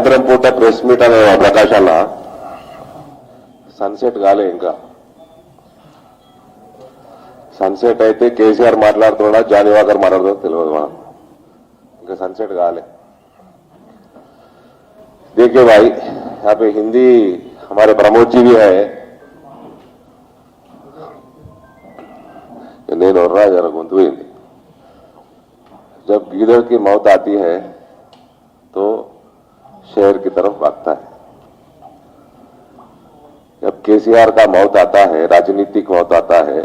సాయంత్రం పూట press meet అనే ప్రకాశాల సన్సెట్ కాలే ఇంకా. సన్సెట్ అయితే కేసీఆర్ మాట్లాడుతున్నా జానీవాకర్ మాట్లాడుతుందో తెలియదు మనం. ఇంకా सनसेट गाले। देखिए भाई, यहाँ पे हिंदी हमारे प्रमोद जी भी है, नहीं हो रहा जरा गुंतु हिंदी। जब गीदड़ की मौत आती है तो शहर की तरफ भागता है, जब केसीआर का मौत आता है, राजनीतिक मौत आता है,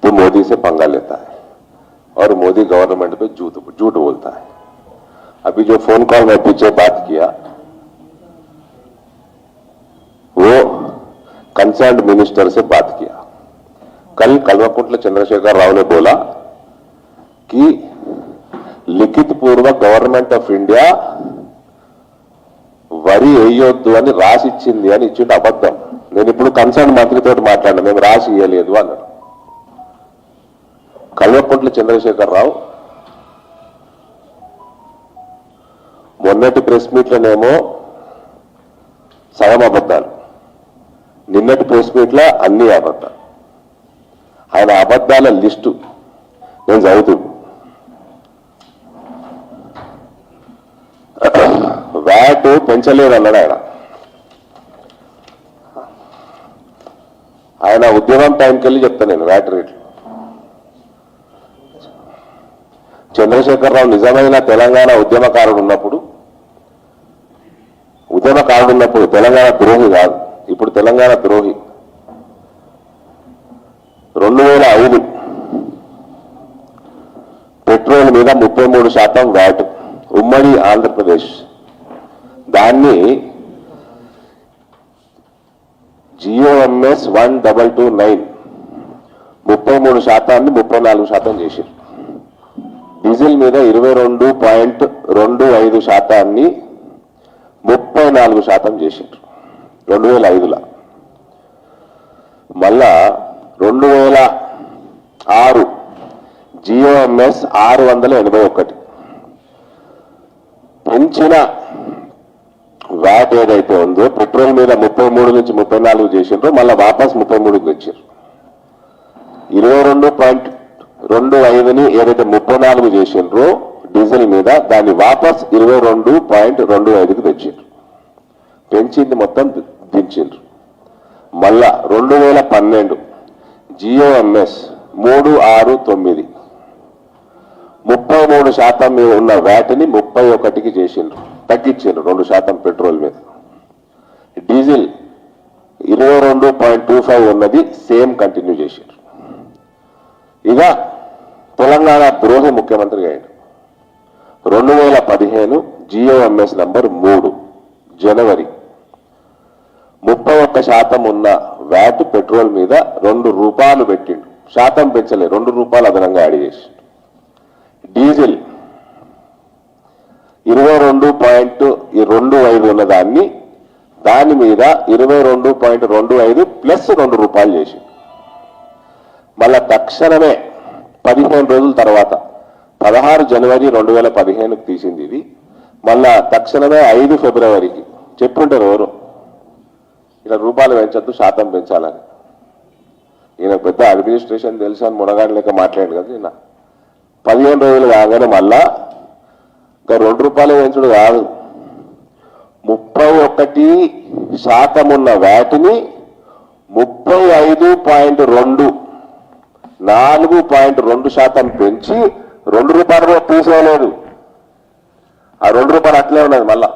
तो मोदी से पंगा लेता है और मोदी गवर्नमेंट पे झूठ बोलता है। अभी जो फोन कॉल में पीछे बात किया वो कंसर्न्ड मिनिस्टर से बात किया। कल कल्वकुंट्ल चंद्रशेखर राव ने बोला कि लिखित पूर्वक गवर्नमेंट ऑफ इंडिया వరి వేయొద్దు అని రాసి ఇచ్చింది అని ఇచ్చిండు అబద్ధం। నేను ఇప్పుడు కన్సర్న్ మంత్రితో మాట్లాడినా, మేము రాసి ఇవ్వలేదు అన్నాడు కల్వకుంట్ల చంద్రశేఖర్ రావు। మొన్నటి ప్రెస్ మీట్లోనేమో సగం అబద్ధాలు, నిన్నటి ప్రెస్ మీట్లో అన్ని అబద్ధాలు। ఆయన అబద్ధాల లిస్టు నేను చదువుతూ, వ్యాట్ పెంచలేదన్నాడు ఆయన। ఆయన ఉద్యమం టైంకి వెళ్ళి చెప్తాను నేను వ్యాట్ రేట్లు। చంద్రశేఖరరావు నిజమైన తెలంగాణ ఉద్యమకారుడు ఉన్నప్పుడు తెలంగాణ ద్రోహి కాదు, ఇప్పుడు తెలంగాణ ద్రోహి। 2005 పెట్రోల్ మీద 33% వ్యాట్ ఉమ్మడి ఆంధ్రప్రదేశ్, దాన్ని GOMS 1229 33%ని 34% చేశారు। డీజిల్ మీద 22.25%ని 34% చేశారు 2005లో। మళ్ళా 2006 GOMS 681 పెంచిన వ్యాట్ ఏదైతే ఉందో పెట్రోల్ మీద 33 నుంచి 34 చేసిండ్రో మళ్ళీ వాపస్ 33కి వచ్చారు। 22.25ని ఏదైతే 34 చేసిండ్రో డీజిల్ మీద దాన్ని వాపస్ 22.25కి తెచ్చారు, పెంచింది మొత్తం దించిండ్రు। మళ్ళా 2012 GOMS 369 33% మీద ఉన్న వ్యాట్ని 31కి చేసిండ్రు, తగ్గించారు 2% పెట్రోల్ మీద। డీజిల్ 22.25 ఉన్నది సేమ్ కంటిన్యూ చేశారు। ఇక తెలంగాణ ద్రోహి ముఖ్యమంత్రి అయ్యాడు। 2015 GOMS నంబర్ 3 జనవరి 31% ఉన్న వ్యాట్ పెట్రోల్ మీద 2 రూపాయలు పెట్టిండు, శాతం పెంచలే, 2 రూపాయలు అదనంగా యాడ్ చేసి। డీజిల్ 22.25 ఉన్న దాని మీద 22.25 ప్లస్ 2 రూపాయలు చేసి, మళ్ళా తక్షణమే 15 రోజుల తర్వాత 16 జనవరి 2015కి తీసింది ఇది। మళ్ళా తక్షణమే 5 ఫిబ్రవరికి చెప్పుంటారు ఎవరు ఇలా రూపాయలు పెంచద్దు శాతం పెంచాలని। ఈయన పెద్ద అడ్మినిస్ట్రేషన్ తెలుసు అని మునగాడి లెక్క మాట్లాడాడు కదా నిన్న। 15 రోజులు కాగానే మళ్ళా ఇంకా 2 రూపాయలు పెంచుడు కాదు, 31% ఉన్న వ్యాట్ని 35.2 4.2% పెంచి 2 రూపాయలు కూడా తీసుకోలేదు, ఆ 2 రూపాయలు అట్లే ఉన్నది। మళ్ళా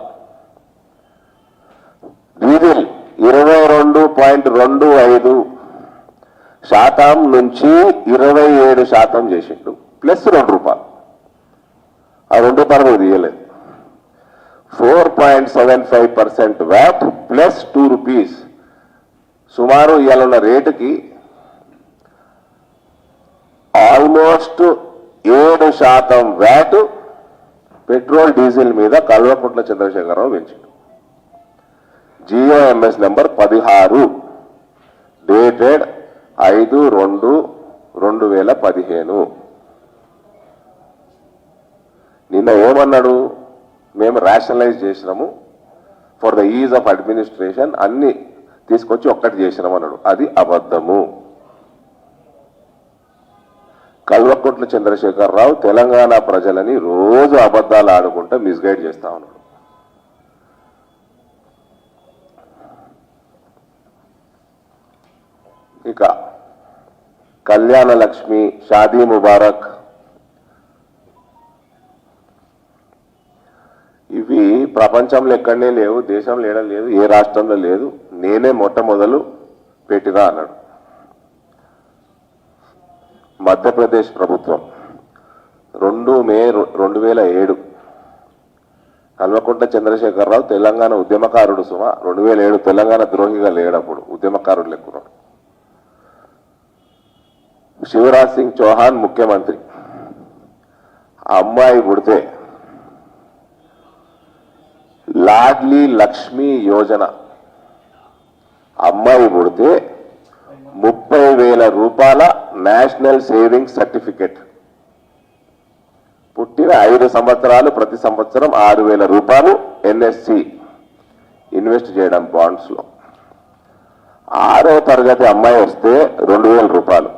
డీజిల్ 22.25% నుంచి 27% చేసిండు ప్లస్ 2 రూపాయలు, ఆ 2 రూపాయలు కూడా తీయలేదు। 4.75% వ్యాట్ ప్లస్ 2 రూపీస్, సుమారు ఇవాళ ఉన్న రేటుకి ఆల్మోస్ట్ 7% వ్యాట్ పెట్రోల్ డీజిల్ మీద కల్వకుంట్ల చంద్రశేఖరరావు పెంచాడు। GOMS నంబర్ 16 డేటెడ్ 5/2/2015 నిన్న ఏమన్నాడు, మేము రేషనలైజ్ చేసినాము, for the is of administration అన్ని తీసుకొచ్చి ఒక్కటి చేసినామన్నాడు. అది అబద్ధము. కల్వకుంట్ల చంద్రశేఖరరావు తెలంగాణ ప్రజలని రోజు అబద్ధాలు ఆడుకుంటూ మిస్గైడ్ చేస్తా ఉన్నాడు. ఇక కళ్యాణ లక్ష్మి, షాదీ ముబారక్ ఇవి ప్రపంచంలో ఎక్కడనే లేవు, దేశంలో ఏడ లేదు, ఏ రాష్ట్రంలో లేదు, నేనే మొట్టమొదలు పెట్టినా అన్నాడు. మధ్యప్రదేశ్ ప్రభుత్వం 2 మే 2007 కల్వకుంట్ల చంద్రశేఖరరావు తెలంగాణ ఉద్యమకారుడు సుమ 2007 తెలంగాణ ద్రోహిగా లేడప్పుడు ఉద్యమకారుడు లెక్కున్నాడు. శివరాజ్ సింగ్ చౌహాన్ ముఖ్యమంత్రి. ఆ అమ్మాయి పుడితే లాడ్లీ లక్ష్మి యోజన అమ్మాయి పుడితే 30,000 రూపాయల నేషనల్ సేవింగ్స్ సర్టిఫికెట్, పుట్టిన 5 సంవత్సరాలు ప్రతి సంవత్సరం 6,000 రూపాయలు ఎన్ఎస్సి ఇన్వెస్ట్ చేయడం బాండ్స్ లో. 6వ తరగతి అమ్మాయి వస్తే 2,000 రూపాయలు,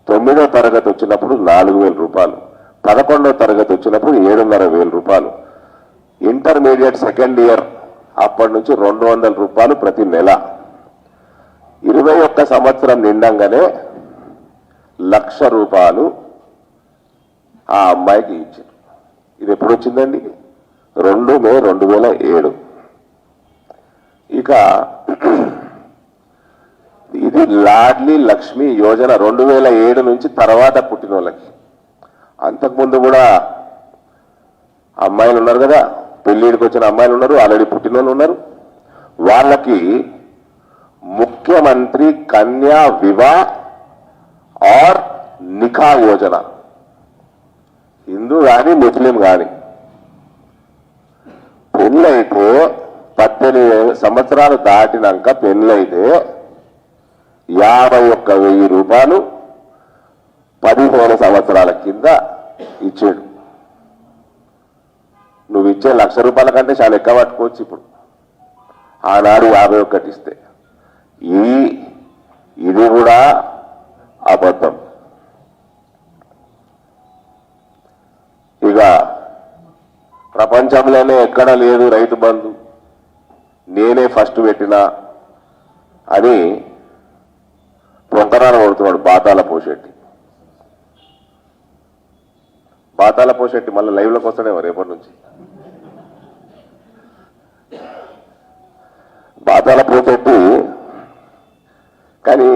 9వ తరగతి వచ్చినప్పుడు 4,000 రూపాయలు, 11వ తరగతి వచ్చినప్పుడు 7,500 రూపాయలు, ఇంటర్మీడియట్ సెకండ్ ఇయర్ అప్పటి నుంచి 200 రూపాయలు ప్రతి నెల. 21 సంవత్సరం నిండంగానే 1,00,000 రూపాయలు ఆ అమ్మాయికి ఇచ్చారు. ఇది ఎప్పుడు వచ్చిందండి? 2 మే 2007. ఇక ఇది లాడ్లీ లక్ష్మి యోజన 2007 నుంచి తర్వాత పుట్టిన వాళ్ళకి. అంతకుముందు కూడా అమ్మాయిలు ఉన్నారు కదా, పెళ్లిడికి వచ్చిన అమ్మాయిలు ఉన్నారు, ఆల్రెడీ పుట్టిన వాళ్ళు ఉన్నారు. వాళ్ళకి ముఖ్యమంత్రి కన్యా వివాహ ఆర్ నిఖా యోజన, హిందూ కానీ ముస్లిం కానీ పెళ్ళైతే 18 సంవత్సరాలు దాటినాక పెళ్ళైతే 51,000 రూపాయలు 15 సంవత్సరాల కింద ఇచ్చాడు. నువ్వు ఇచ్చే 1,00,000 రూపాయల కంటే చాలా ఎక్కువ పట్టుకోవచ్చు ఇప్పుడు. ఆనాడు 51 ఇస్తే ఇది కూడా అబద్ధం. ఇక ప్రపంచంలోనే ఎక్కడ లేదు రైతు బంధు, నేనే ఫస్ట్ పెట్టినా అని పొంతనాలు కొడుతున్నాడు బాతాల పోషెట్టి. బాతాల పోషెట్టి మళ్ళీ లైవ్లోకి వస్తాడేమో రేపటి నుంచి. బాతాల పోషెట్టి కానీ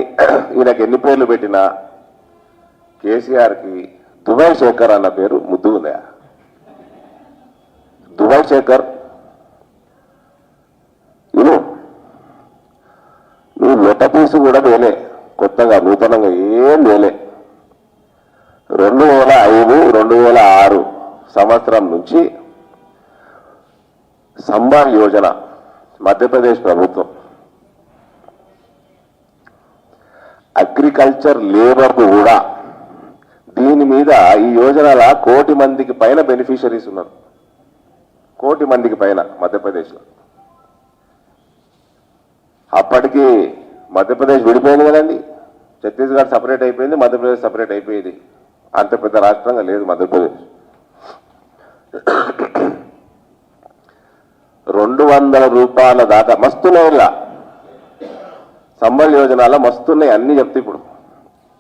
ఈయనకు ఎన్ని పేర్లు పెట్టినా కేసీఆర్కి దుబాయ్ శేఖర్ అన్న పేరు ముద్దు ఉందా? దుబాయ్ శేఖర్ నువ్వు లొట్ట పీసు కూడా వేలే, కొత్తగా నూతనంగా ఏం వేలే. 2005, 2006 సంవత్సరం నుంచి సంబాల్ యోజన మధ్యప్రదేశ్ ప్రభుత్వం అగ్రికల్చర్ లేబర్ కూడా దీని మీద ఈ యోజనల 1 కోటి మందికి పైన బెనిఫిషరీస్ ఉన్నారు. 1 కోటి మందికి పైన మధ్యప్రదేశ్లో. అప్పటికి మధ్యప్రదేశ్ విడిపోయింది కదండి, ఛత్తీస్గఢ్ సపరేట్ అయిపోయింది, మధ్యప్రదేశ్ సపరేట్ అయిపోయింది. అంత పెద్ద రాష్ట్రంగా లేదు మధ్యప్రదేశ్. 200 రూపాయల దాకా మస్తున్నాయి. ఇలా సంబల్ యోజనలో మస్తున్నాయి, అన్ని చెప్తే ఇప్పుడు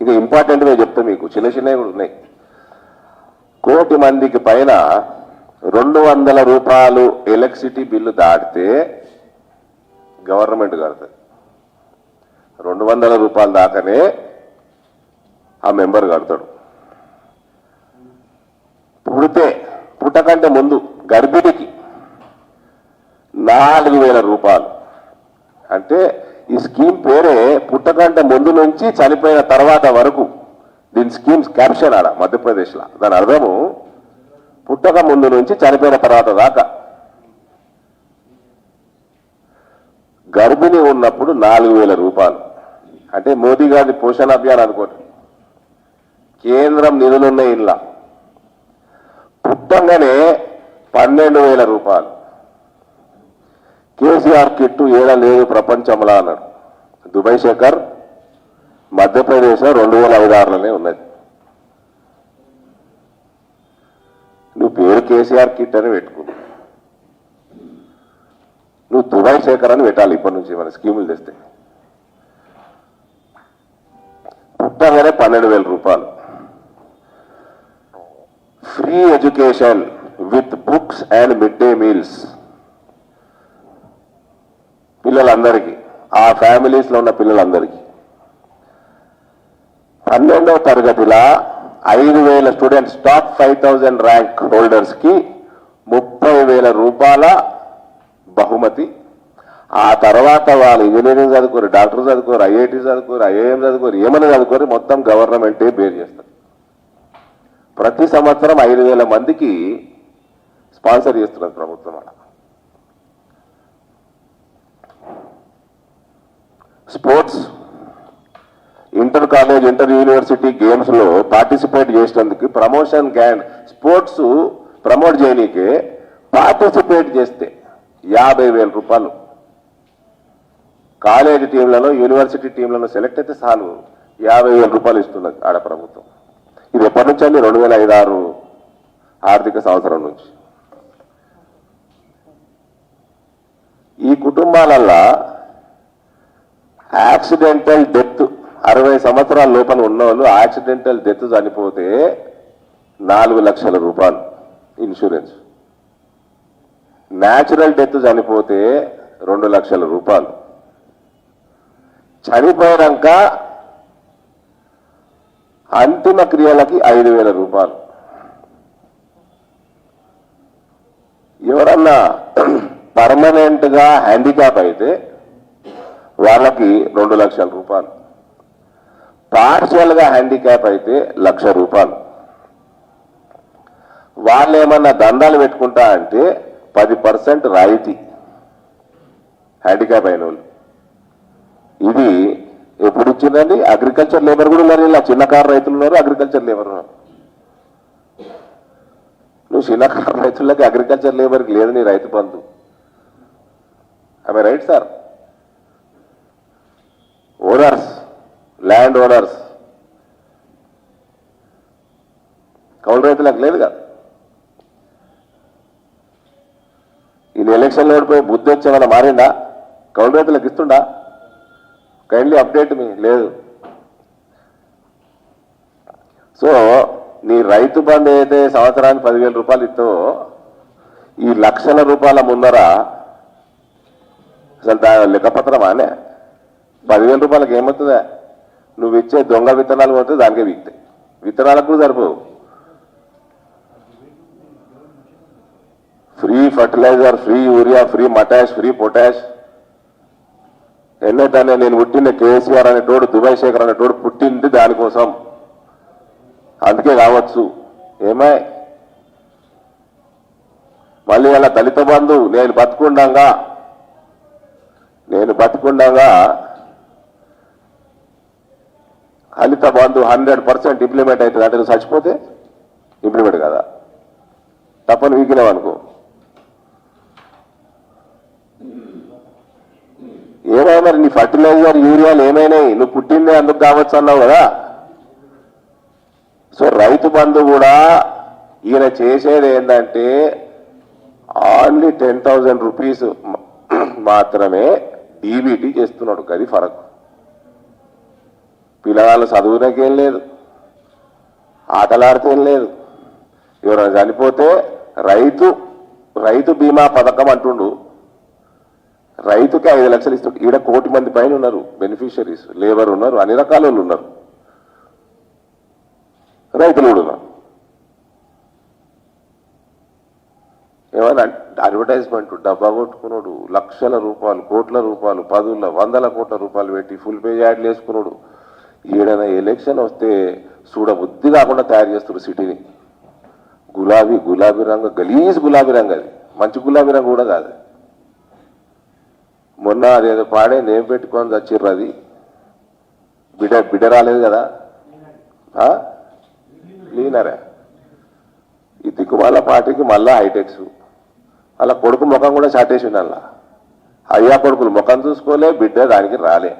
ఇక ఇంపార్టెంట్గా చెప్తా మీకు, చిన్న చిన్నవి కూడా ఉన్నాయి. 1 కోటి మందికి పైన 200 రూపాయలు ఎలక్ట్రిసిటీ బిల్లు దాటితే గవర్నమెంట్ కడుతుంది. 200 రూపాయలు దాకానే ఆ మెంబర్ కడతాడు. పుట్టకంటే ముందు గర్భిణికి 4,000 రూపాయలు. అంటే ఈ స్కీమ్ పేరే పుట్టకంటే ముందు నుంచి చనిపోయిన తర్వాత వరకు. దీని స్కీమ్స్ క్యాప్షన్ ఆడ మధ్యప్రదేశ్లో. దాని అర్థము పుట్టక ముందు నుంచి చనిపోయిన తర్వాత దాకా. గర్భిణి ఉన్నప్పుడు 4,000 రూపాయలు. అంటే మోదీ గారి పోషణ అభియాన్ అనుకోండి. కేంద్రం నిధులున్న ఇళ్ళ పుట్టంగానే 12,000 రూపాయలు. కేసీఆర్ కిట్టు ఏడా లేదు ప్రపంచంలో అన్నాడు. దుబాయ్ శేఖర్ మధ్యప్రదేశ్లో 2056లోనే ఉన్నది. నువ్వు పేరు కేసీఆర్ కిట్ అని పెట్టుకున్నావు, నువ్వు దుబాయ్ శేఖర్ అని పెట్టాలి ఇప్పటి నుంచి మన స్కీములు తెస్తే. పుట్టగానే 12,000 రూపాయలు free education with books and mid day meals పిల్లలందరికీ, ఆ ఫ్యామిలీస్లో ఉన్న పిల్లలందరికీ. 12వ తరగతిలో 5,000 స్టూడెంట్స్ టాప్ 5,000 ర్యాంక్ హోల్డర్స్కి 30,000 రూపాయల బహుమతి. ఆ తర్వాత వాళ్ళు ఇంజనీరింగ్ చదువుకోరు, డాక్టర్ చదువుకోరు, ఐఐటి చదువుకోరు, ఐఐఎం చదువుకోరు, ఏమైనా చదువుకోరు, మొత్తం గవర్నమెంటే బేర్ చేస్తారు. ప్రతి సంవత్సరం 5,000 మందికి స్పాన్సర్ చేస్తున్నారు ప్రభుత్వం. Sports, inter college, inter university games లో పార్టిసిపేట్ చేసినందుకు ప్రమోషన్ గ్రాండ్. స్పోర్ట్స్ ప్రమోట్ చేయనీకే పార్టిసిపేట్ చేస్తే 50,000 రూపాయలు. కాలేజ్ టీంలను, యూనివర్సిటీ టీంలను సెలెక్ట్ అయితే చాలు 50,000 రూపాయలు ఇస్తున్నది ఆడ ప్రభుత్వం. ఇది ఎప్పటి నుంచి అండి? 2005-06 ఆర్థిక సంవత్సరం నుంచి. ఈ కుటుంబాలల్లో యాక్సిడెంటల్ డెత్ 60 సంవత్సరాల లోపల ఉన్న వాళ్ళు యాక్సిడెంటల్ డెత్ చనిపోతే 4 లక్షల రూపాయలు ఇన్సూరెన్స్. న్యాచురల్ డెత్ చనిపోతే 2 లక్షల రూపాయలు. చనిపోయాక అంతిమ క్రియలకి 5,000 రూపాయలు. ఎవరన్నా పర్మనెంట్ గా హ్యాండిక్యాప్ అయితే వాళ్ళకి 2 లక్షల రూపాయలు. పార్షియల్ గా హ్యాండిక్యాప్ అయితే 1,00,000 రూపాయలు. వాళ్ళు ఏమన్నా దందాలు పెట్టుకుంటా అంటే 10% రాయితీ హ్యాండిక్యాప్ అయిన వాళ్ళు. ఇది ఎప్పుడు ఇచ్చిందండి? అగ్రికల్చర్ లేబర్ కూడా ఉన్నారు, ఇలా చిన్నకారు రైతులు ఉన్నారు, అగ్రికల్చర్ లేబర్ ఉన్నారు. నువ్వు చిన్నకారు రైతులకి అగ్రికల్చర్ లేబర్కి లేదు నీ Rythu Bandhu. I right sir? Owners, land owners, కౌలు రైతులకు లేదు కదా. ఈయన ఎలక్షన్లో ఓడిపోయి బుద్ధి వచ్చేమైనా మారిందా? కౌలు రైతులకు ఇస్తుండా? కైండ్లీ అప్డేట్ మీ లేదు. సో నీ రైతు బంధు ఏదైతే సంవత్సరానికి 10,000 రూపాయలు ఇస్తావో, ఈ లక్షల రూపాయల ముందర అసలు దాని లెక్కపత్రమానే 10,000 రూపాయలకి ఏమవుతుందా? నువ్వు ఇచ్చే దొంగ విత్తనాలు పోతే దానికే వీక్తాయి. విత్తనాలకు కూడా సరిపోవు. Free fertiliser, free urea, free మటాష్, ఫ్రీ పొటాష్. ఎన్నైతే నేను పుట్టిన కేసీఆర్ అనేటోడు, దుబాయ్ శేఖర్ అనేటోడు పుట్టింది దానికోసం. అందుకే కావచ్చు. ఏమై మళ్ళీ అలా దళిత బంధు నేను బతుకుండగా దళిత బంధు 100% ఇంప్లిమెంట్ అవుతుంది అంటే నువ్వు చచ్చిపోతే ఇంప్లిమెంట్ కదా, తప్పని వీకినావనుకో. ఏమైనా నీ ఫర్టిలైజర్, యూరియాలు ఏమైనాయి? నువ్వు పుట్టిందే అందుకు కావచ్చు అన్నావు కదా. సో రైతు బంధు కూడా ఈయన చేసేది ఏంటంటే ఓన్లీ 10,000 రూపీస్ మాత్రమే డీబీటీ చేస్తున్నాడు. గది ఫరక్. పిల్లగాళ్ళు చదువునకేం లేదు, ఆటలాడితేం లేదు. ఎవరైనా చనిపోతే రైతు బీమా పథకం అంటుండు. రైతుకి 5 లక్షలు ఇస్తాడు. ఈడ 1 కోటి మంది పైన ఉన్నారు బెనిఫిషరీస్, లేబర్ ఉన్నారు, అన్ని రకాల వాళ్ళు ఉన్నారు, రైతులు కూడా ఉన్నారు. ఏమైనా అడ్వర్టైజ్మెంట్ డబ్బా కొట్టుకున్నాడు, లక్షల రూపాయలు, కోట్ల రూపాయలు, 10,000 కోట్ల రూపాయలు పెట్టి ఫుల్ పేజ్ యాడ్లు వేసుకున్నాడు. ఈడన ఎలక్షన్ వస్తే చూడబుద్ధి కాకుండా తయారు చేస్తారు సిటీని. గులాబీ రంగు, గలీజ్ గులాబీ రంగు. అది మంచి గులాబీ రంగు కూడా కాదు. మొన్న అదేదో పాడే నేమ్ పెట్టుకొని చచ్చిర్రు. అది బిడ్డ రాలేదు కదా, క్లీనరే. ఈ దిక్కుమాల పార్టీకి మళ్ళా హైటెక్స్. అలా కొడుకు ముఖం కూడా చాటేసిండు. అలా అయ్యా కొడుకులు ముఖం చూసుకోలే, బిడ్డ దానికి రాలే.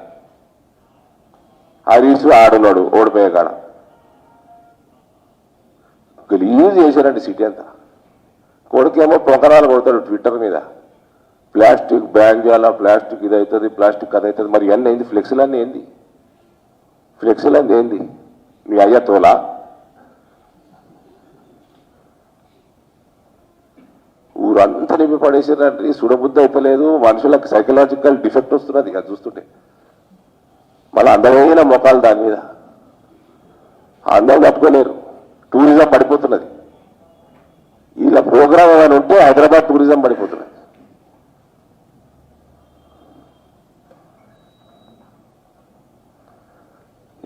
హరీష్ ఆడున్నాడు ఓడిపోయే కాడ గలీజ్ చేశారండి సిటీ అంతా. కొడుకేమో పొంకరాలు కొడతాడు ట్విట్టర్ మీద, ప్లాస్టిక్ బ్యాన్ చేయాలా, ప్లాస్టిక్ ఇది అవుతుంది, ప్లాస్టిక్ అది అవుతుంది. మరి ఇవన్నీ ఏంది? ఫ్లెక్సీలన్నీ ఏంది? ఫ్లెక్సీలన్నీ ఏంది? మీ అయ్యా తోలా? ఊరంతా నింపి పడేసారంటే సుడబుద్ధి అయిపోలేదు. మనుషులకు సైకలాజికల్ డిఫెక్ట్ వస్తున్నది అది చూస్తుంటే. మళ్ళీ అందమైన మొఖాలు దాని మీద అందరం తప్పుకోలేరు. టూరిజం పడిపోతున్నది. ఇలా ప్రోగ్రామ్ ఏమైనా ఉంటే హైదరాబాద్ టూరిజం పడిపోతున్నది.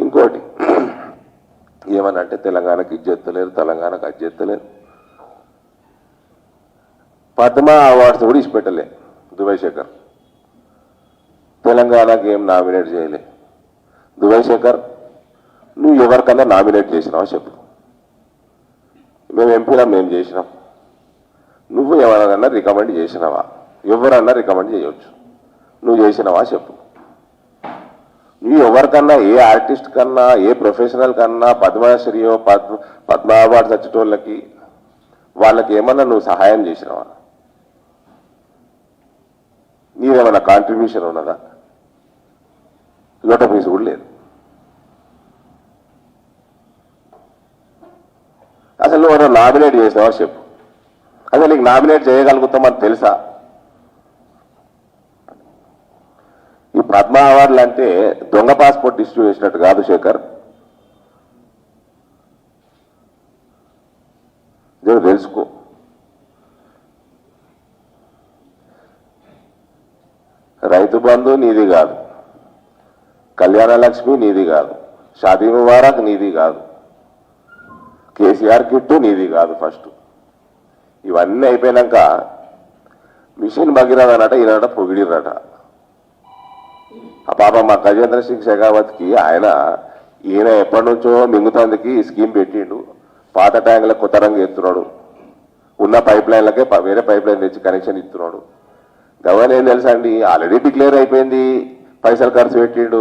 ఇంకోటి ఏమనంటే తెలంగాణకి ఇది చేస్తలేరు, తెలంగాణకు అది చేస్తలేరు. పద్మ అవార్డ్స్ కూడా ఇచ్చిపెట్టలే దుబాయ్ శేఖర్. తెలంగాణకి ఏం నామినేట్ చేయలే. దుబాయ్ శేఖర్, నువ్వు ఎవరికన్నా నామినేట్ చేసినావా చెప్పు. మేము ఎంపీలా మేము చేసినాం. నువ్వు ఎవరికన్నా రికమెండ్ చేసినావా? ఎవరన్నా రికమెండ్ చేయవచ్చు. నువ్వు చేసినావా చెప్పు. నువ్వు ఎవరికన్నా, ఏ ఆర్టిస్ట్ కన్నా, ఏ ప్రొఫెషనల్ కన్నా పద్మశ్రీయో పద్మ అవార్డ్స్ వచ్చేటోళ్ళకి వాళ్ళకి ఏమన్నా నువ్వు సహాయం చేసినావా? నీదేమన్నా కాంట్రిబ్యూషన్ ఉన్నదా? లోట పీసు కూడా లేదు. అసలు నువ్వు ఎవరైనా నామినేట్ చేసినావా చెప్పు. అసలు నీకు నామినేట్ చేయగలుగుతామని తెలుసా? ఈ పద్మ అవార్డులు అంటే దొంగ పాస్పోర్ట్ ఇష్యూ చేసినట్టు కాదు శేఖర్. తెలుసుకో. రైతు బంధు నీది కాదు, కళ్యాణ లక్ష్మి నీది కాదు, షాదీ ముబారక్ నీది కాదు, కేసీఆర్ కిట్టు నీది కాదు. ఫస్ట్ ఇవన్నీ అయిపోయినాక మిషన్ భగీరథ అన్నట ఈయనట పొగిడిరట. ఆ పాప మా గజేంద్ర సింగ్ షెకావత్కి ఈయన ఎప్పటి నుంచో మింగుతందుకి స్కీమ్ పెట్టిండు. పాత ట్యాంకులకు కొత్త రంగు ఎత్తున్నాడు, ఉన్న పైప్ లైన్లకే వేరే పైప్ లైన్ తెచ్చి కనెక్షన్ ఇస్తున్నాడు. గవర్నర్ ఏం తెలుసా అండి, ఆల్రెడీ డిక్లేర్ అయిపోయింది, పైసలు ఖర్చు పెట్టిండు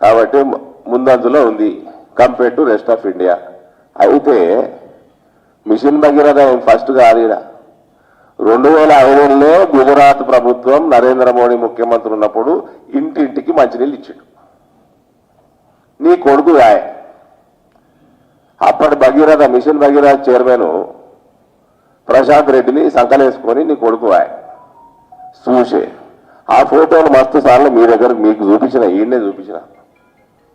కాబట్టి ముందంజలో ఉంది compare to rest of India. అయితే మిషన్ భగీరథ ఫస్ట్ కాదు. 2005లో గుజరాత్ ప్రభుత్వం నరేంద్ర మోడీ ముఖ్యమంత్రి ఉన్నప్పుడు ఇంటింటికి మంచినీళ్ళు ఇచ్చిండు. నీ కొడుకు అప్పటి భగీరథ మిషన్ భగీరథ చైర్మన్ ప్రశాంత్ రెడ్డిని సంకలేసుకొని నీ కొడుకు చూసే ఆ ఫోటోలు మస్తు సార్లు మీ దగ్గర మీకు చూపించిన, ఈయన్నే చూపించిన,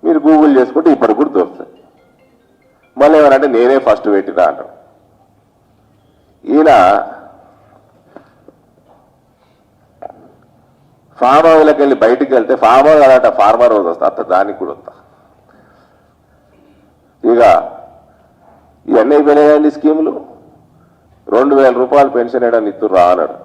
మీరు గూగుల్ చేసుకుంటే ఇప్పటికి కూడా దొరుకుతుంది. మళ్ళీ ఏమనంటే నేనే ఫస్ట్ పెట్టినా అంటారు. ఈయన ఫామ్ హౌస్లోకి వెళ్ళి బయటికి వెళ్తే ఫామ్ హౌస్ అలాంటి ఫార్మర్ హౌస్ వస్తా అంత దానికి కూడా వస్తా. ఇక ఇవన్నీ అయిపోయినాయండి స్కీములు. 2000 రూపాయలు పెన్షన్ వేయడానికి ఇస్తుర్రా అన్నాడు.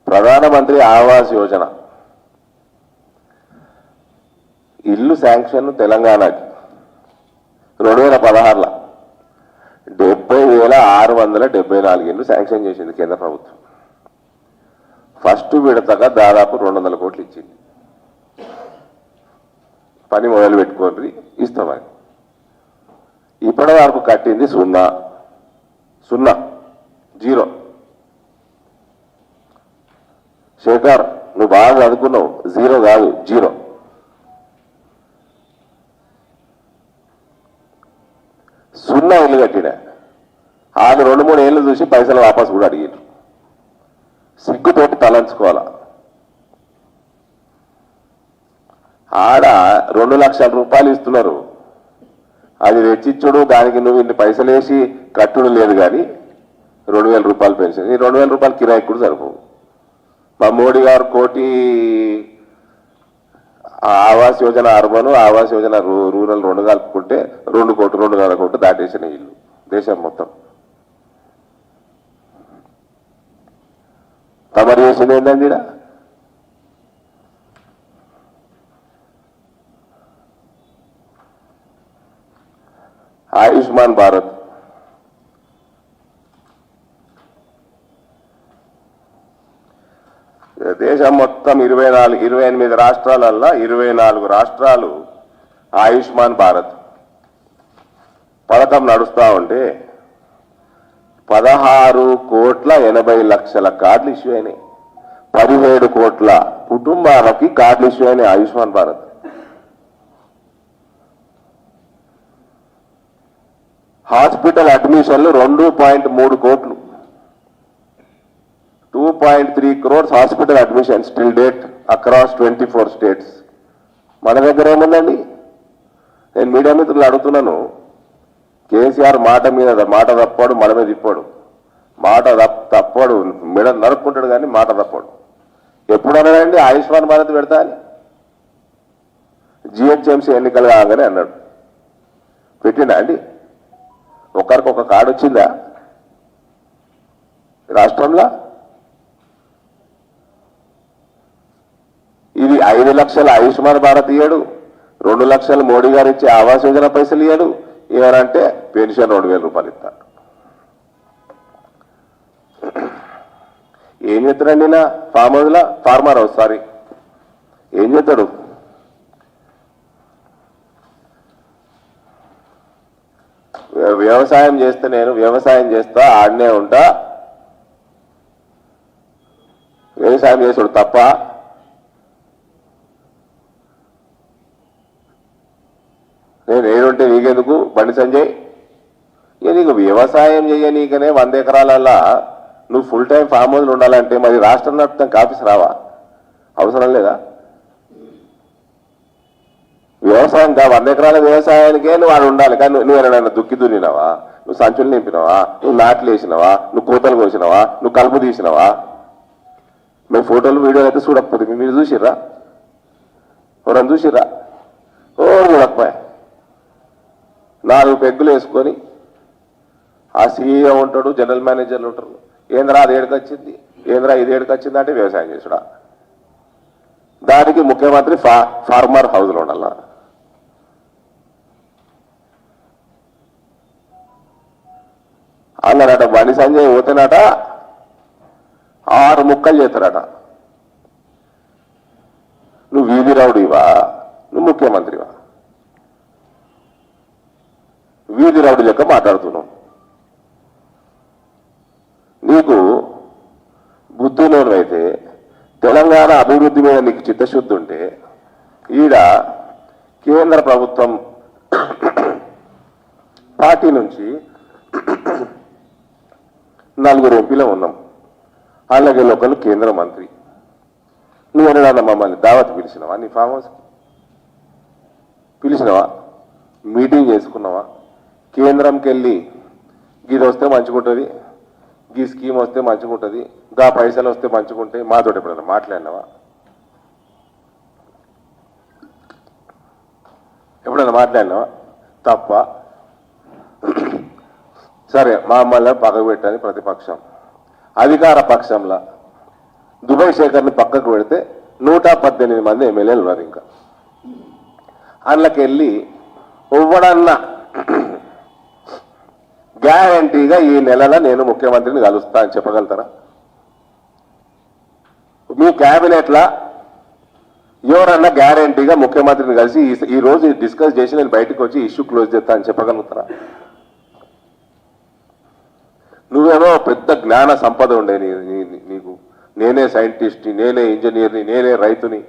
ప్రధానమంత్రి ఆవాస్ యోజన ఇల్లు శాంక్షన్ తెలంగాణకి 2016లో 70,674 ఇల్లు శాంక్షన్ చేసింది కేంద్ర ప్రభుత్వం. ఫస్ట్ విడతగా దాదాపు 200 కోట్లు ఇచ్చింది. పని మొదలు పెట్టుకోండి ఇస్తామని. ఇప్పటి వరకు కట్టింది 0. శేఖర్, నువ్వు బాగా చదువుకున్నావు, 0 కాదు 0. సున్నా ఇల్లు కట్టిన వాళ్ళు 2-3 ఏళ్ళు చూసి పైసలు వాపసు కూడా అడిగారు. సిగ్గుతోటి తలంచుకోవాలా. ఆడ 2 లక్షల రూపాయలు ఇస్తున్నారు, అది తెచ్చిచ్చుడు, దానికి నువ్వు ఇన్ని పైసలు వేసి కట్టుడు లేదు. కానీ 2000 రూపాయలు పెన్షన్, ఈ 2000 రూపాయలు కిరాయి కూడా సరిపోవు. మా మోడీ గారు కోటి ఆవాస్ యోజన అర్బన్, ఆవాస్ యోజన రూరల్ 2 కలుపుకుంటే 2 కోట్లు 2.5 కోట్లు దాటేసిన ఇల్లు దేశం మొత్తం. తమరు చేసింది ఏంటండి? ఆయుష్మాన్ ఆయుష్మాన్ భారత్ దేశం మొత్తం 28 రాష్ట్రాలల్లో 24 రాష్ట్రాలు ఆయుష్మాన్ భారత్ పథకం నడుస్తూ ఉంటే 16,80,00,000 కార్డులు ఇష్యూ అయినాయి. 17 కోట్ల కుటుంబాలకి కార్డులు ఇష్యూ అయినాయి ఆయుష్మాన్ భారత్. హాస్పిటల్ అడ్మిషన్లు 2.3 కోట్లు, 2.3 crores hospital admissions till date across 24 states. మన దగ్గర ఏముందండి? నేను మీడియా మిత్రులు అడుగుతున్నాను. కేసీఆర్ మాట మీద మాట తప్పాడు, మన మీద తిప్పాడు. మాట తప్పాడు, మెడ నరుక్కుంటాడు కానీ మాట తప్పాడు. ఎప్పుడు అన్నాడండి ఆయుష్మాన్ భారత్ పెడతా అని? జిహెచ్ఎంసీ ఎన్నికలు కాగానే అన్నాడు. పెట్టిండా అండి? ఒకరికి ఒక కార్డు వచ్చిందా రాష్ట్రంలో? ఇది 5 లక్షల ఆయుష్మాన్ భారత్ ఇయ్యాడు, 2 లక్షలు మోడీ గారు ఇచ్చే ఆవాస్ యోజన పైసలు ఇయ్యాడు. ఏమనంటే పెన్షన్ 2,000 రూపాయలు ఇస్తాడు. ఏం చేస్తాడండి నా ఫార్మర్ హౌస్ సారీ ఏం చేస్తాడు? వ్యవసాయం చేస్తే నేను వ్యవసాయం చేస్తా, ఆడనే ఉంటా, వ్యవసాయం చేసాడు తప్ప నేను ఏడుంటే నీకెందుకు బండి సంజయ్? ఇక నీకు వ్యవసాయం చేయనీకనే 100 ఎకరాలల్లా నువ్వు ఫుల్ టైం ఫామ్ హౌస్లు ఉండాలంటే మరి రాష్ట్రం నడుపుతానికి ఆఫీస్ రావా? అవసరం లేదా? వ్యవసాయం 100 ఎకరాల వ్యవసాయానికే నువ్వు వాడు ఉండాలి. కానీ నువ్వు ఏమైనా దుక్కి దున్నినావా? నువ్వు సంచులు నింపినావా? నువ్వు నాట్లు వేసినావా? నువ్వు కోతలు కోసినావా? నువ్వు కలుపు తీసినావా? మేము ఫోటోలు వీడియోలు అయితే చూడకపోతే మీరు చూసిర్రా? ఎవరన్నా చూసిర్రా? ఓ చూడకపోయా 4 పెగ్గులు వేసుకొని ఆ సీఈఓ ఉంటాడు, జనరల్ మేనేజర్లు ఉంటారు. ఏంద్రా అది ఏడుకొచ్చింది, ఏంద్రా ఇది ఏడుకొచ్చింది అంటే వ్యవసాయం చేసుడా. దానికి ముఖ్యమంత్రి ఫార్మర్ హౌస్లో ఉండాల. అన్నారట బండి సంజయ్ పోతేనట 6 ముక్కలు చేస్తారట. నువ్వు వీధి రౌడీవా? నువ్వు ముఖ్యమంత్రివా? వీధి రౌడీ లెక్క మాట్లాడుతున్నావు. నీకు బుద్ధిలోనైతే తెలంగాణ అభివృద్ధి మీద నీకు చిత్తశుద్ధి ఉంటే ఈడ కేంద్ర ప్రభుత్వం పార్టీ నుంచి 4 ఎంపీలు ఉన్నాం. అలాగే ఒకళ్ళు కేంద్ర మంత్రి. నువ్వు ఎన్నడన్నా మమ్మల్ని దావత్ పిలిచినావా? నీ ఫామ్ హౌస్కి పిలిచినావా? మీటింగ్ చేసుకున్నావా? కేంద్రంకి వెళ్ళి గీది వస్తే మంచిగుంటుంది, గీ స్కీమ్ వస్తే మంచిగుంటుంది, గా పైసలు వస్తే మంచిగుంటాయి మాతో ఎప్పుడైనా మాట్లాడినావా? ఎప్పుడైనా మాట్లాడినావా? తప్ప. సరే మమ్మల్ని పక్కకు పెట్టని ప్రతిపక్షం, అధికార పక్షంలో దుబాయ్ శేఖర్ని పక్కకు పెడితే 118 మంది ఎమ్మెల్యేలు ఉన్నారు. ఇంకా అందులోకి వెళ్ళి ఎవ్వడన్నా గ్యారంటీగా ఈ నెలలో నేను ముఖ్యమంత్రిని కలుస్తా అని చెప్పగలుగుతారా? మీ క్యాబినెట్లా ఎవరన్నా గ్యారంటీగా ముఖ్యమంత్రిని కలిసి ఈ రోజు డిస్కస్ చేసి నేను బయటకు వచ్చి ఇష్యూ క్లోజ్ చేస్తా అని చెప్పగలుగుతారా? నువ్వేమో పెద్ద జ్ఞాన సంపద ఉండే నీకు, నేనే సైంటిస్ట్ని, నేనే ఇంజనీర్ని, నేనే రైతుని,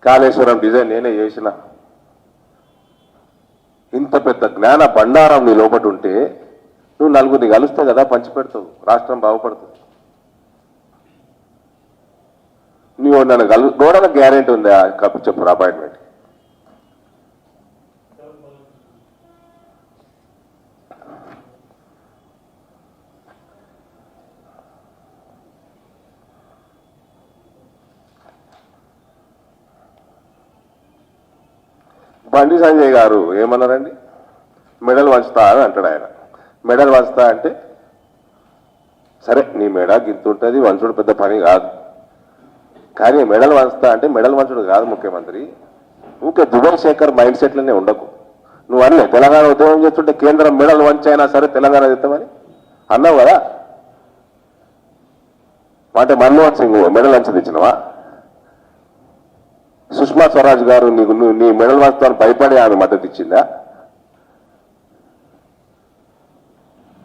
కాళేశ్వరం డిజైన్ నేనే చేసిన, ఇంత పెద్ద జ్ఞాన బండారం నీ లోపట ఉంటే నువ్వు నలుగురిని కలుస్తావు కదా, పంచిపెడతావు, రాష్ట్రం బాగుపడుతుంది. నువ్వు నన్ను గోడలకు గ్యారెంటీ ఉందా? చెప్పు అపాయింట్మెంట్. బండి సంజయ్ గారు ఏమన్నారండి? మెడల్ వంచుతా అని అంటాడు ఆయన. మెడల్ వంచుతా అంటే సరే నీ మెడ గింతుంటుంది, వంచుడు పెద్ద పని కాదు. కానీ మెడల్ వంచుతా అంటే మెడల్ వంచుడు కాదు ముఖ్యమంత్రి. ఊకే దుబాయ్ శేఖర్ మైండ్ సెట్లోనే ఉండకు. నువ్వు అనలే తెలంగాణ ఉద్యమం చేస్తుంటే కేంద్రం మెడల్ వంచైనా సరే తెలంగాణ తెస్తామని అన్నావు కదా. అంటే మన్మోహన్ సింగ్ మెడల్ వంచి తెచ్చినవా? సుష్మా స్వరాజ్ గారు నీకు నీ మెడల్ వంచుతాను భయపడి ఆమె మద్దతు ఇచ్చిందా?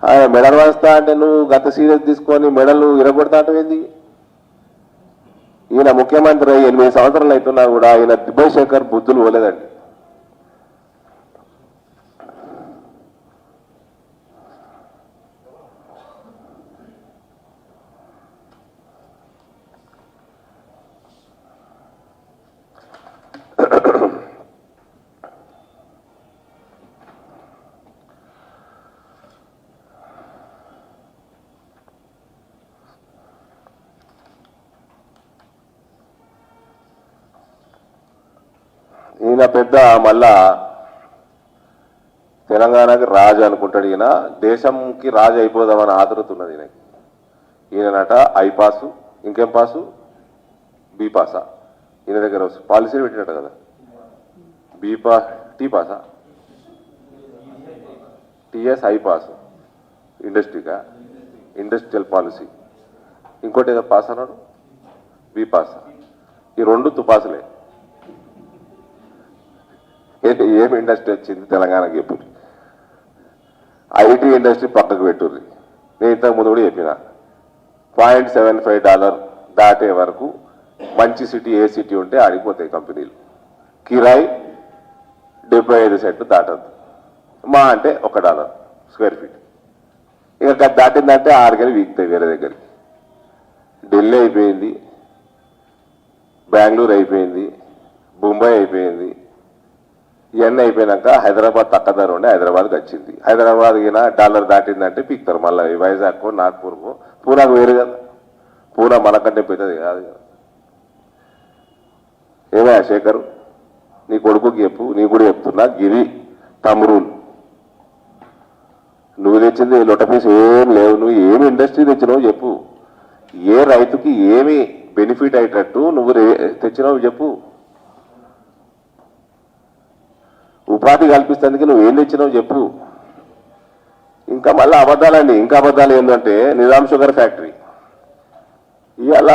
ఆయన మెడల్ వంచుతా అంటే నువ్వు గత సీరియస్ తీసుకొని మెడల్ ఇరగొడతా అంటే ఏంది? ఈయన ముఖ్యమంత్రి 8 సంవత్సరాలు అవుతున్నా కూడా ఈయన దిబ్బయ్ శేఖర్ బుద్ధులు పోలేదండి. ఈయన పెద్ద మళ్ళా తెలంగాణకి రాజు అనుకుంటాడు. ఈయన దేశంకి రాజు అయిపోదామని ఆతృత ఉన్నది ఈయనకి. ఈయనట ఐ పాసు, ఇంకేం పాసు, బి పాసా. ఈయన దగ్గర పాలసీ పెట్టినట్ట కదా, టీ పాసా, టీఎస్ ఐ పాసు ఇండస్ట్రీగా, ఇండస్ట్రియల్ పాలసీ. ఇంకోటి ఏదో పాస్ అన్నాడు, బి పాసా. ఈ రెండు తుపాసులే. ఏం ఇండస్ట్రీ వచ్చింది తెలంగాణకి? ఎప్పుడు ఐటీ ఇండస్ట్రీ పక్కకు పెట్టుర్రి. నేను ఇంతకు ముందు కూడా చెప్పిన $0.75 దాటే వరకు మంచి సిటీ ఏ సిటీ ఉంటే ఆడిపోతాయి కంపెనీలు. కిరాయి 75 సెంట్లు దాటద్దు, మా అంటే $1 స్క్వేర్ ఫీట్. ఇక దాటిందంటే 6 గంటలు వీక్తాయి వేరే దగ్గరికి. ఢిల్లీ అయిపోయింది, బెంగళూరు అయిపోయింది, ముంబై అయిపోయింది. ఇవన్నీ అయిపోయినాక హైదరాబాద్ తక్కువ ధర ఉండే హైదరాబాద్కి వచ్చింది. హైదరాబాద్ $1 దాటిందంటే పీక్తారు మళ్ళీ వైజాగ్, నాగ్పూర్కు. పూనాకు వేరు కదా, పూనా మనకంటే పెద్దది కాదు కదా. ఏమయ్యా శేఖరు, నీ కొడుకుకి చెప్పు, నీ కూడా చెప్తున్నా, గిరి తమ్రూల్ నువ్వు తెచ్చింది లొటపీస్ ఏం లేవు. నువ్వు ఏమి ఇండస్ట్రీ తెచ్చినావు చెప్పు. ఏ రైతుకి ఏమి బెనిఫిట్ అయ్యేటట్టు నువ్వు తెచ్చినావు చెప్పు. ఉపాధి కల్పిస్తేందుకు నువ్వు ఏం తెచ్చినావు చెప్పు. ఇంకా మళ్ళీ అబద్ధాలండి, ఇంకా అబద్ధాలు ఏంటంటే నిజాం షుగర్ ఫ్యాక్టరీ ఇవాళ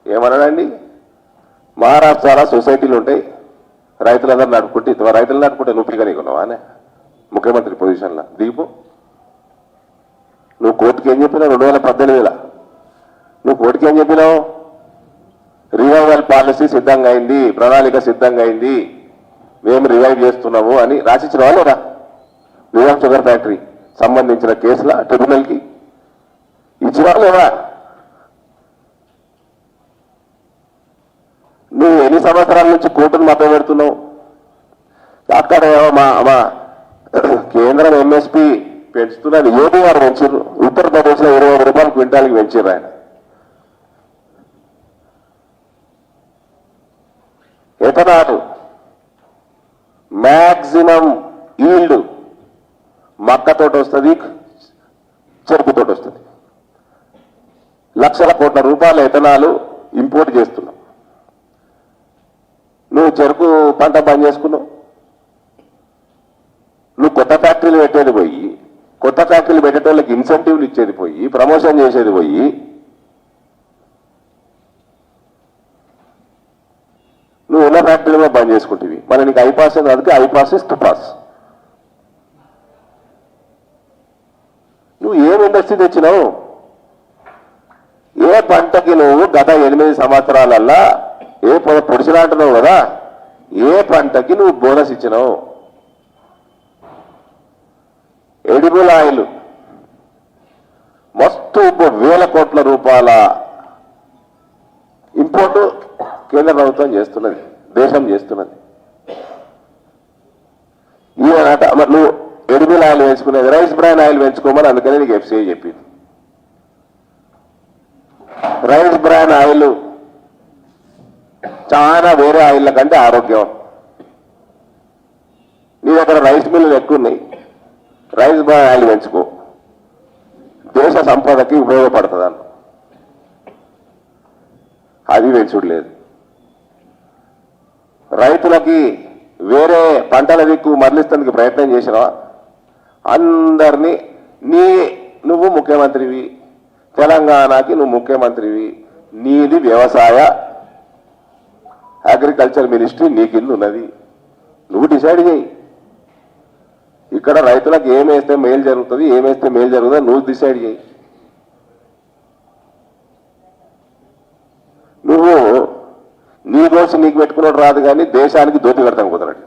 ఏమన్నాడండి, మహారాష్ట్రలో సొసైటీలు ఉంటాయి, రైతులందరూ నడుపుకుంటే రైతులు నడుపుకుంటే నువ్వు పిగనీకున్నావా అనే ముఖ్యమంత్రి పొజిషన్లో దిగిపో. నువ్వు కోర్టుకి ఏం చెప్పినావు 2018లో? నువ్వు కోర్టుకి ఏం చెప్పినావు? రివైవల్ పాలసీ సిద్ధంగా అయింది, ప్రణాళిక సిద్ధంగా అయింది, మేము రివైవ్ చేస్తున్నాము అని రాసిచ్చిన వాళ్ళరా? నిజాం షుగర్ ఫ్యాక్టరీ సంబంధించిన కేసుల ట్రిబ్యునల్కి ఇచ్చిన వాళ్ళేవా? నువ్వు ఎన్ని సంవత్సరాల నుంచి కోర్టును మతం పెడుతున్నావు? అక్కడ మా కేంద్రం ఎంఎస్పీ పెంచుతున్నాను, యోగి గారు పెంచారు. ఉత్తరప్రదేశ్లో ₹20 క్వింటాల్కి పెంచారు ఆయన. ఎథనాల్ మ్యాక్సిమం ఈల్డ్ మక్కతోటి వస్తుంది, చెరుకుతోటి వస్తుంది. లక్షల కోట్ల రూపాయల ఎథనాలు ఇంపోర్ట్ చేస్తున్నావు. నువ్వు చెరుకు పంట బంద్ చేసుకున్నావు. నువ్వు కొత్త ఫ్యాక్టరీలు పెట్టేది పోయి, కొత్త ఫ్యాక్టరీలు పెట్టేటోళ్ళకి ఇన్సెంటివ్లు ఇచ్చేది పోయి, ప్రమోషన్ చేసేది పోయి, నువ్వు ఉన్న ఫ్యాక్టరీలో బంద్ చేసుకుంటేవి. మరి నీకు ఐపాస్ అందుకే ఐపాస్ ఇస్ టుపాస్. నువ్వు ఏం ఇండస్ట్రీ తెచ్చినావు? ఏ పంటకి నువ్వు గత 8 సంవత్సరాలల్లా ఏ పొడిచినా అంటున్నావు కదా, ఏ పంటకి నువ్వు బోనస్ ఇచ్చినావు? ఎడిబుల్ ఆయిల్ మస్తు వేల కోట్ల రూపాయల ఇంపోర్టు కేంద్ర ప్రభుత్వం చేస్తున్నది, దేశం చేస్తున్నది. ఈయనట మరి నువ్వు ఎడిబుల్ ఆయిల్ పెంచుకునేది, రైస్ బ్రాన్ ఆయిల్ పెంచుకోమని అందుకనే నీకు ఎఫ్సిఐ చెప్పింది. రైస్ బ్రాన్ ఆయిల్ చాలా వేరే ఆయిల్ల కంటే ఆరోగ్యం. నీ దగ్గర రైస్ మిల్లులు ఎక్కువ ఉన్నాయి, రైస్ బ్రాన్ ఆయిల్ పెంచుకో, దేశ సంపదకి ఉపయోగపడుతుంది అన్న. అది పెంచుడులేదు. రైతులకి వేరే పంటల దిక్కు మరలిస్తేందుకు ప్రయత్నం చేసినావా? అందరినీ నువ్వు ముఖ్యమంత్రివి, తెలంగాణకి నువ్వు ముఖ్యమంత్రివి, నీది వ్యవసాయ అగ్రికల్చర్ మినిస్ట్రీ నీ కింద ఉన్నది, నువ్వు డిసైడ్ చేయి. ఇక్కడ రైతులకు ఏమేస్తే మేలు జరుగుతుంది, ఏమేస్తే మేలు జరుగుతుంది నువ్వు డిసైడ్ చేయి. నువ్వు నీ కోసం నీకు పెట్టుకున్నాడు రాదు, కానీ దేశానికి దోతి కడతాను కుదరడు.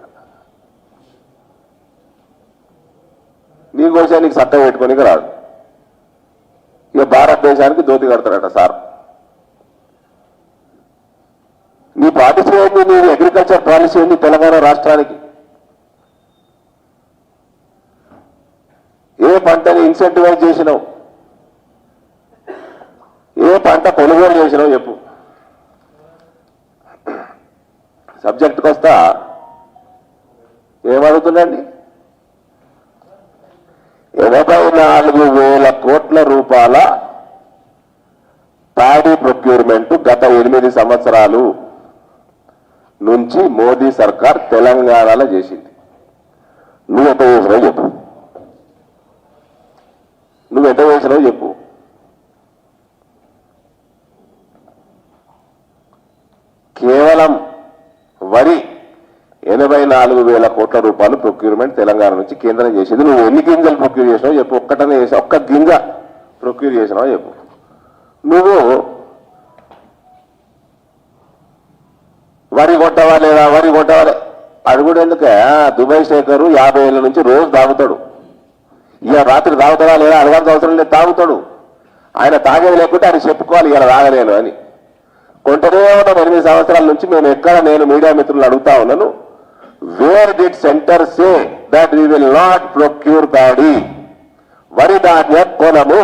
నీ కోసం నీకు సత్తా పెట్టుకోనికి రాదు. ఇక భారతదేశానికి దోతి కడతాడట సార్. నీ పాలసీ ఏంటి? నీ అగ్రికల్చర్ పాలసీ ఏంటి తెలంగాణ రాష్ట్రానికి? ఏ పంటని ఇన్సెంటివైజ్ చేసినావు? ఏ పంట కొనుగోలు చేసినావు చెప్పు. సబ్జెక్టుకి వస్తా ఏమడుగుతుందండి? 84,000 కోట్ల రూపాయల ప్యాడీ ప్రొక్యూర్మెంట్ గత 8 సంవత్సరాలు నుంచి మోదీ సర్కార్ తెలంగాణలో చేసింది. నువ్వెంత చేసినావు చెప్పు. నువ్వెంత చేసినావు చెప్పు. కేవలం వరి 84,000 కోట్ల రూపాయలు ప్రొక్యూర్మెంట్ తెలంగాణ నుంచి కేంద్రం చేసింది. నువ్వు ఎన్ని గింజలు ప్రొక్యూర్ చేసినావు చెప్పు. ఒక్కటనే చేసావు, ఒక్క గింజ ప్రొక్యూర్ చేసినావు చెప్పు. నువ్వు వరి కొట్టవా లేదా, వరి కొట్టవా అడుగుడు ఎందుకే? దుబాయ్ శేఖరు 50 ఏళ్ళ నుంచి రోజు తాగుతాడు. ఇక రాత్రి తాగుతాడా లేదా అడగాల్సిన అవసరం లేదు, తాగుతాడు. ఆయన తాగేది లేకుంటే ఆయన చెప్పుకోవాలి ఇలా తాగలేను అని. కొంటనే ఉన్నాం 8 సంవత్సరాల నుంచి. మేము ఎక్కడ, నేను మీడియా మిత్రులు అడుగుతా ఉన్నాను, where did centre say that we will not procure paddy, వరి ధాన్యం కొనము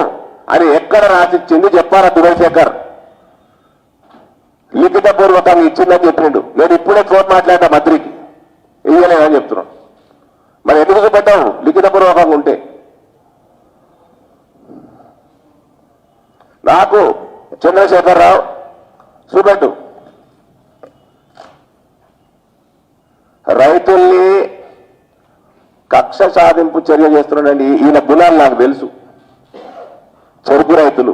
అని ఎక్కడ రాసిచ్చింది చెప్పారా దుబాయ్ శేఖర్? లిఖితపూర్వకంగా ఇచ్చిందని చెప్పిండు. నేను ఇప్పుడే ఫోన్ మాట్లాడా మంత్రికి, ఇయ్యలేదని చెప్తున్నాను. మరి ఎందుకు చూపెట్టావు లిఖితపూర్వకంగా ఉంటే? నాకు చంద్రశేఖరరావు చూపెట్టు. రైతుల్ని కక్ష సాధింపు చర్య చేస్తున్నాడండి. ఈయన గుణాలు నాకు తెలుసు. చెరుకు రైతులు,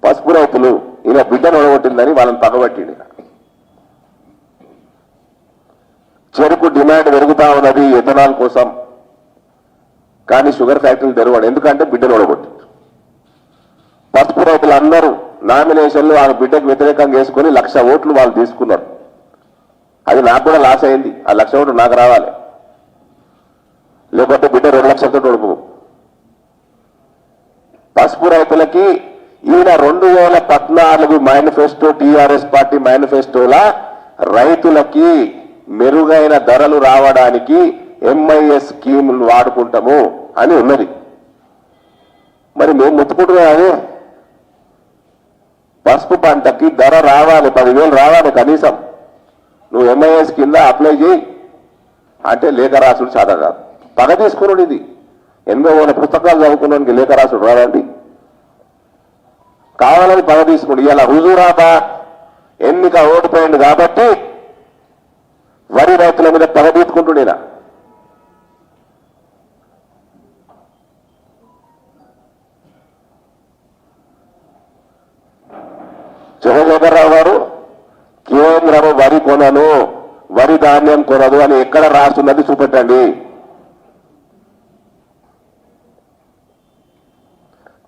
పసుపు రైతులు ఈయన బిడ్డను ఒడగొట్టిందని వాళ్ళని పగబట్టింది. చెరుకు డిమాండ్ పెరుగుతా ఉన్నది ఎథనాల్ కోసం, కానీ షుగర్ ఫ్యాక్టరీలు తెరవడు. ఎందుకంటే బిడ్డను ఒడగొట్టింది. పసుపు రైతులు అందరూ నామినేషన్లు ఆ బిడ్డకు వ్యతిరేకంగా వేసుకొని 1,00,000 ఓట్లు వాళ్ళు తీసుకున్నారు. అది నాకు కూడా లాస్ అయింది. ఆ 1,00,000 ఓట్లు నాకు రావాలి, లేకపోతే బిడ్డ 2 లక్షలతో ఓడిపో. పసుపు రైతులకి ఈయన 2014 మేనిఫెస్టో, టీఆర్ఎస్ పార్టీ మేనిఫెస్టోలా రైతులకి మెరుగైన ధరలు రావడానికి ఎంఐఎస్ స్కీములు వాడుకుంటాము అని ఉన్నది. మరి మేము ముట్టుకుంటున్నాము. పసుపు పంటకి ధర రావాలి, 10,000 రావాలి కనీసం. నువ్వు ఎంఐఎస్ కింద అప్లై చేయి అంటే లేఖ రాసుడు చాలా కాదు. పగ తీసుకున్నాడు. ఇది 80,000 పుస్తకాలు చదువుకున్నానికి లేఖ రాసుడు రాదండి. కావాలని పగ తీసుకున్నాడు. ఇలా హుజూరాబాద్ ఎన్నిక ఓడిపోయింది కాబట్టి వరి రైతుల మీద పగ తీసుకుంటుండేనా? చంద్రశేఖరరావు గారు కేంద్రము వరి కొనను, వరి ధాన్యం కొనదు అని ఎక్కడ రాస్తున్నది చూపెట్టండి.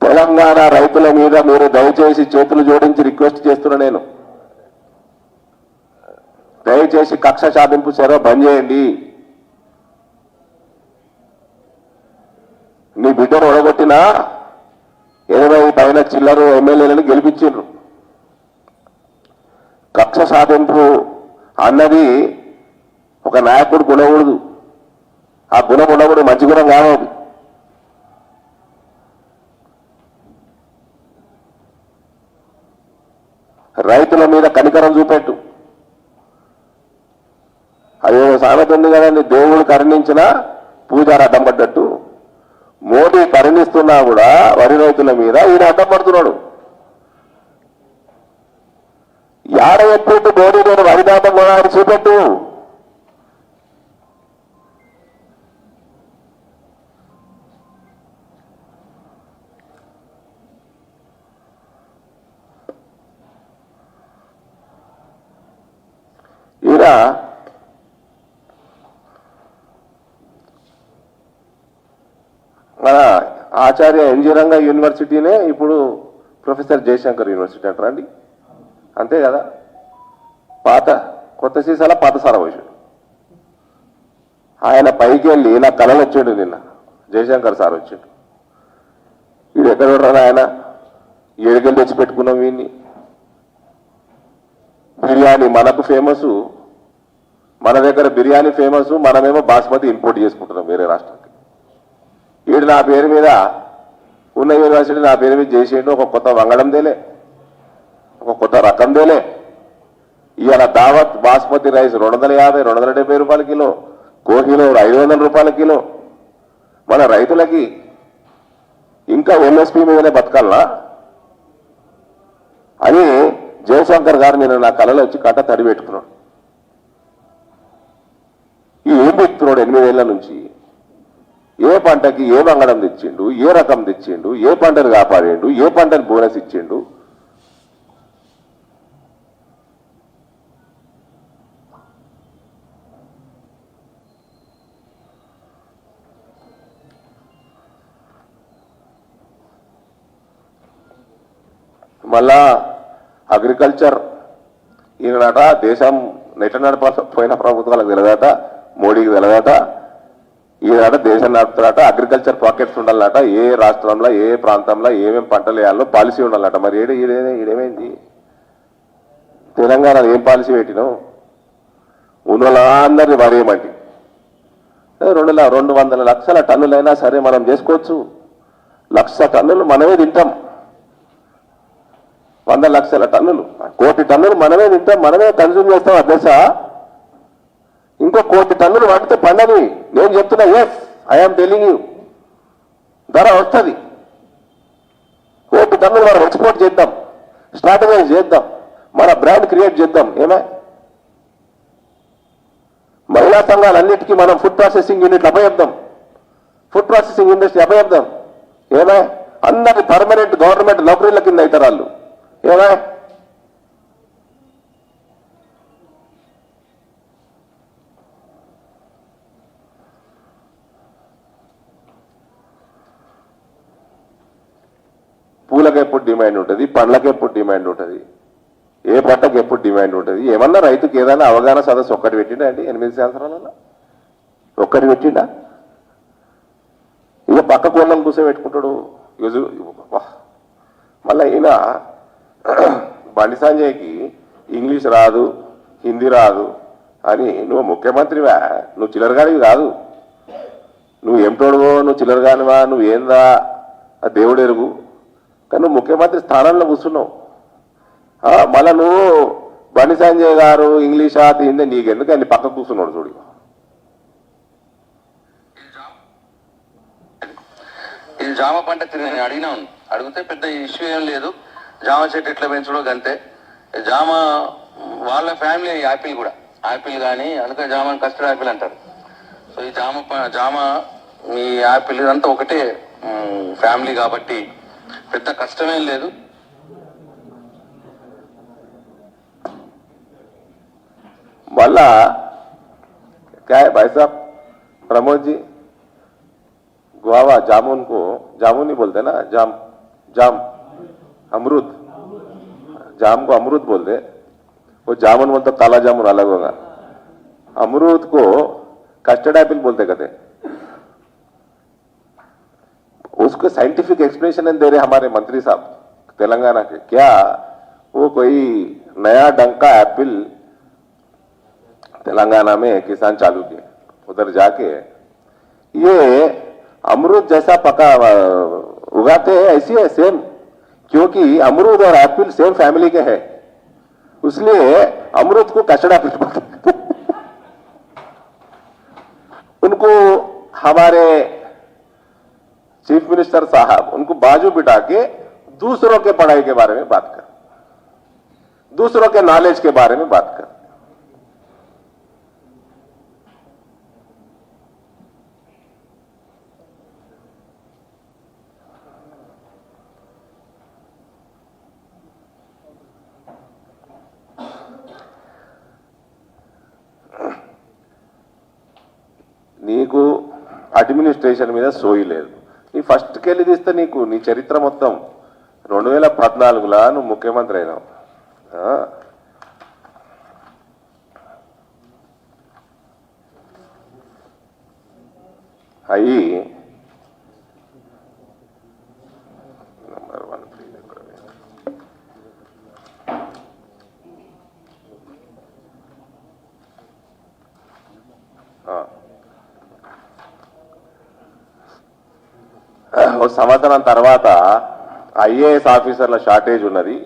తెలంగాణ రైతుల మీద మీరు దయచేసి చేతులు జోడించి రిక్వెస్ట్ చేస్తున్నా. నేను దయచేసి కక్ష సాధింపు చర్య బంద్ చేయండి. నీ బిడ్డను ఒడగొట్టినా 80 పైన చిల్లరు ఎమ్మెల్యేలను గెలిపించారు. కక్ష సాధింపు అన్నది ఒక నాయకుడు గుణకూడదు. ఆ గుణం ఉండకూడదు, మంచి గుణం కావాలి. రైతుల మీద కనికరం చూపెట్టు. అదే సామెత ఉంది కదండి, దేవుడు కరుణించినా పూజారి అడ్డం పడ్డట్టు. మోడీ కరుణిస్తున్నా కూడా వరి రైతుల మీద ఈయన అడ్డం పడుతున్నాడు. యాడ ఎప్పుడు మోడీ నేను వరిదాపం కూడా అని చూపెట్టు. ఈయన మన ఆచార్య ఎన్జీ రంగా యూనివర్సిటీనే ఇప్పుడు ప్రొఫెసర్ జయశంకర్ యూనివర్సిటీ అంటారండి, అంతే కదా. పాత కొత్త సీసాల పాత సారా పోసాడు. ఆయన పైకి వెళ్ళి నా కళలు వచ్చాడు. నిన్న జయశంకర్ సార్ వచ్చాడు. వీడు ఎక్కడ ఉన్నాడు? ఆయన ఏడుగలు తెచ్చి పెట్టుకున్నాం వీడిని. బిర్యానీ మనకు ఫేమస్, మన దగ్గర బిర్యానీ ఫేమస్, మనమేమో బాస్మతి ఇంపోర్ట్ చేసుకుంటున్నాం వేరే రాష్ట్రానికి. వీడు నా పేరు మీద ఉన్న యూనివర్సిటీ నా పేరు మీద చేసేయండి. ఒక కొత్త వంగడం దేలే, ఒక కొత్త రకం దేలే. ఇవాళ దావత్ బాస్మతి రైస్ 250, 270 రూపాయల కిలో, కోహిలో 500 రూపాయల కిలో. మన రైతులకి ఇంకా ఎంఎస్పీ మీదనే బతకాలనా అని జయశంకర్ గారు నేను నా కళలో వచ్చి కట్ట తడి పెట్టుకున్నాడు. ఏం పెట్టుకున్నాడు 8 ఏళ్ల నుంచి? ఏ పంటకి ఏ వంగడం తెచ్చిండు, ఏ రకం తెచ్చిండు, ఏ పంటను కాపాడిండు, ఏ పంటను బోనస్ ఇచ్చిండు. మళ్ళా అగ్రికల్చర్ ఈయనట దేశం నెట నడపపోయిన ప్రభుత్వాలకు తెలియదట, మోడీకి తెలియదట. ఈయనట దేశం నడుపుతాడట, అగ్రికల్చర్ పాకెట్స్ ఉండాలట, ఏ రాష్ట్రంలో ఏ ప్రాంతంలో ఏమేమి పంటలు వేయాలో పాలసీ ఉండాలట. మరి ఈడేమైంది? తెలంగాణలో ఏం పాలసీ పెట్టినావు? ఉన్నోళ్ళందరినీ వరేయమంటి 200 లక్షల టన్నులైనా సరే మనం చేసుకోవచ్చు. 1,00,000 టన్నులు మనమే తింటాం. 100 లక్షల టన్నులు, 1 కోటి టన్నులు మనమే తింటాం, మనమే కన్జ్యూమ్ చేస్తాం. అధ్యక్ష, ఇంకో 1 కోటి టన్నులు వాటితే పండని నేను చెప్తున్నా. ఎస్, ఐఎమ్ టెలింగ్ యూ, ధర వస్తుంది. 1 కోటి టన్నులు మనం ఎక్స్పోర్ట్ చేద్దాం, స్ట్రాటజైజ్ చేద్దాం, మన బ్రాండ్ క్రియేట్ చేద్దాం. ఏమే మహిళా సంఘాలన్నిటికీ మనం ఫుడ్ ప్రాసెసింగ్ యూనిట్లు అప్పచెప్దాం, ఫుడ్ ప్రాసెసింగ్ ఇండస్ట్రీ అప్పచెప్దాం. ఏమే అందరి పర్మనెంట్ గవర్నమెంట్ నౌకరీల కింద అవుతారు వాళ్ళు. ఏమే పూలకి ఎప్పుడు డిమాండ్ ఉంటుంది, పండ్లకి ఎప్పుడు డిమాండ్ ఉంటుంది, ఏ పంటకి ఎప్పుడు డిమాండ్ ఉంటుంది. ఏమన్నా రైతుకి ఏదైనా అవగాహన సదస్సు ఒక్కటి పెట్టిండా అండి 8 సంవత్సరాలలో? ఒక్కటి పెట్టిండా? ఇక పక్క కోళ్ళను కూర్చోబెట్టుకుంటాడు. మళ్ళీ ఈయన బండి సంజయ్కి ఇంగ్లీష్ రాదు, హిందీ రాదు అని, నువ్వు ముఖ్యమంత్రివా? నువ్వు చిల్లరగానివి కాదు. నువ్వు ఏమిటోడువో, నువ్వు చిల్లరగానివా, నువ్వు ఏందా దేవుడు ఎరుగు. కానీ నువ్వు ముఖ్యమంత్రి స్థానంలో కూర్చున్నావు. మళ్ళా నువ్వు బండి సంజయ్ గారు ఇంగ్లీషా హిందీ నీకెందుకు అన్ని పక్క కూర్చున్నాడు చూడు. ఇది జామ పంట నేను అడిగినాను, అడిగితే పెద్ద ఇష్యూ ఏం లేదు, జామ చెట్టు ఎట్లా పెంచడో అంతే. జామ వాళ్ళ ఫ్యామిలీ యాపిల్ కూడా, యాపిల్ కానీ అందుకే జామ కస్టర్డ్ యాపిల్ అంటారు. సో ఈ జామ మీ యాపిల్ ఇదంతా ఒకటే ఫ్యామిలీ కాబట్టి పెద్ద కష్టమేం లేదు. మళ్ళా क्या है भाई साहब प्रमोद जी, गुआवा जामुन को जामुन नहीं बोलते ना, जाम अमरूद, जाम को अमरूद बोलते. वो जामुन बोलते काला जामुन अलग होगा. अमरूद को कस्टर्ड एप्पल बोलते कहते. उसको साइंटिफिक एक्सप्लेनेशन दे रहे हमारे मंत्री साहब तेलंगाना के. क्या वो कोई नया ढंग का एप्पल तेलंगाना में किसान चालू किए, उधर जाके ये अमरूद जैसा पका उगाते हैं, ऐसी है सेम. क्योंकि अमरूद और एप्पल सेम फैमिली के हैं, इसलिए अमरूद को कचड़ा बोलते. उनको हमारे चीफ मिनिस्टर साहब उनको बाजू बिठा के दूसरों के पढ़ाई के बारे में बात कर. दूसरों के नॉलेज के बारे में बात कर। నీకు అడ్మినిస్ట్రేషన్ మీద సోయి లేదు. నీ ఫస్ట్కి వెళ్ళి తీస్తే నీకు నీ చరిత్ర మొత్తం 2014లా నువ్వు ముఖ్యమంత్రి అయినావు. అయ్యి నంబర్ 1 ఒక సంవత్సరం తర్వాత ఐఏఎస్ ఆఫీసర్ల షార్టేజ్ ఉన్నది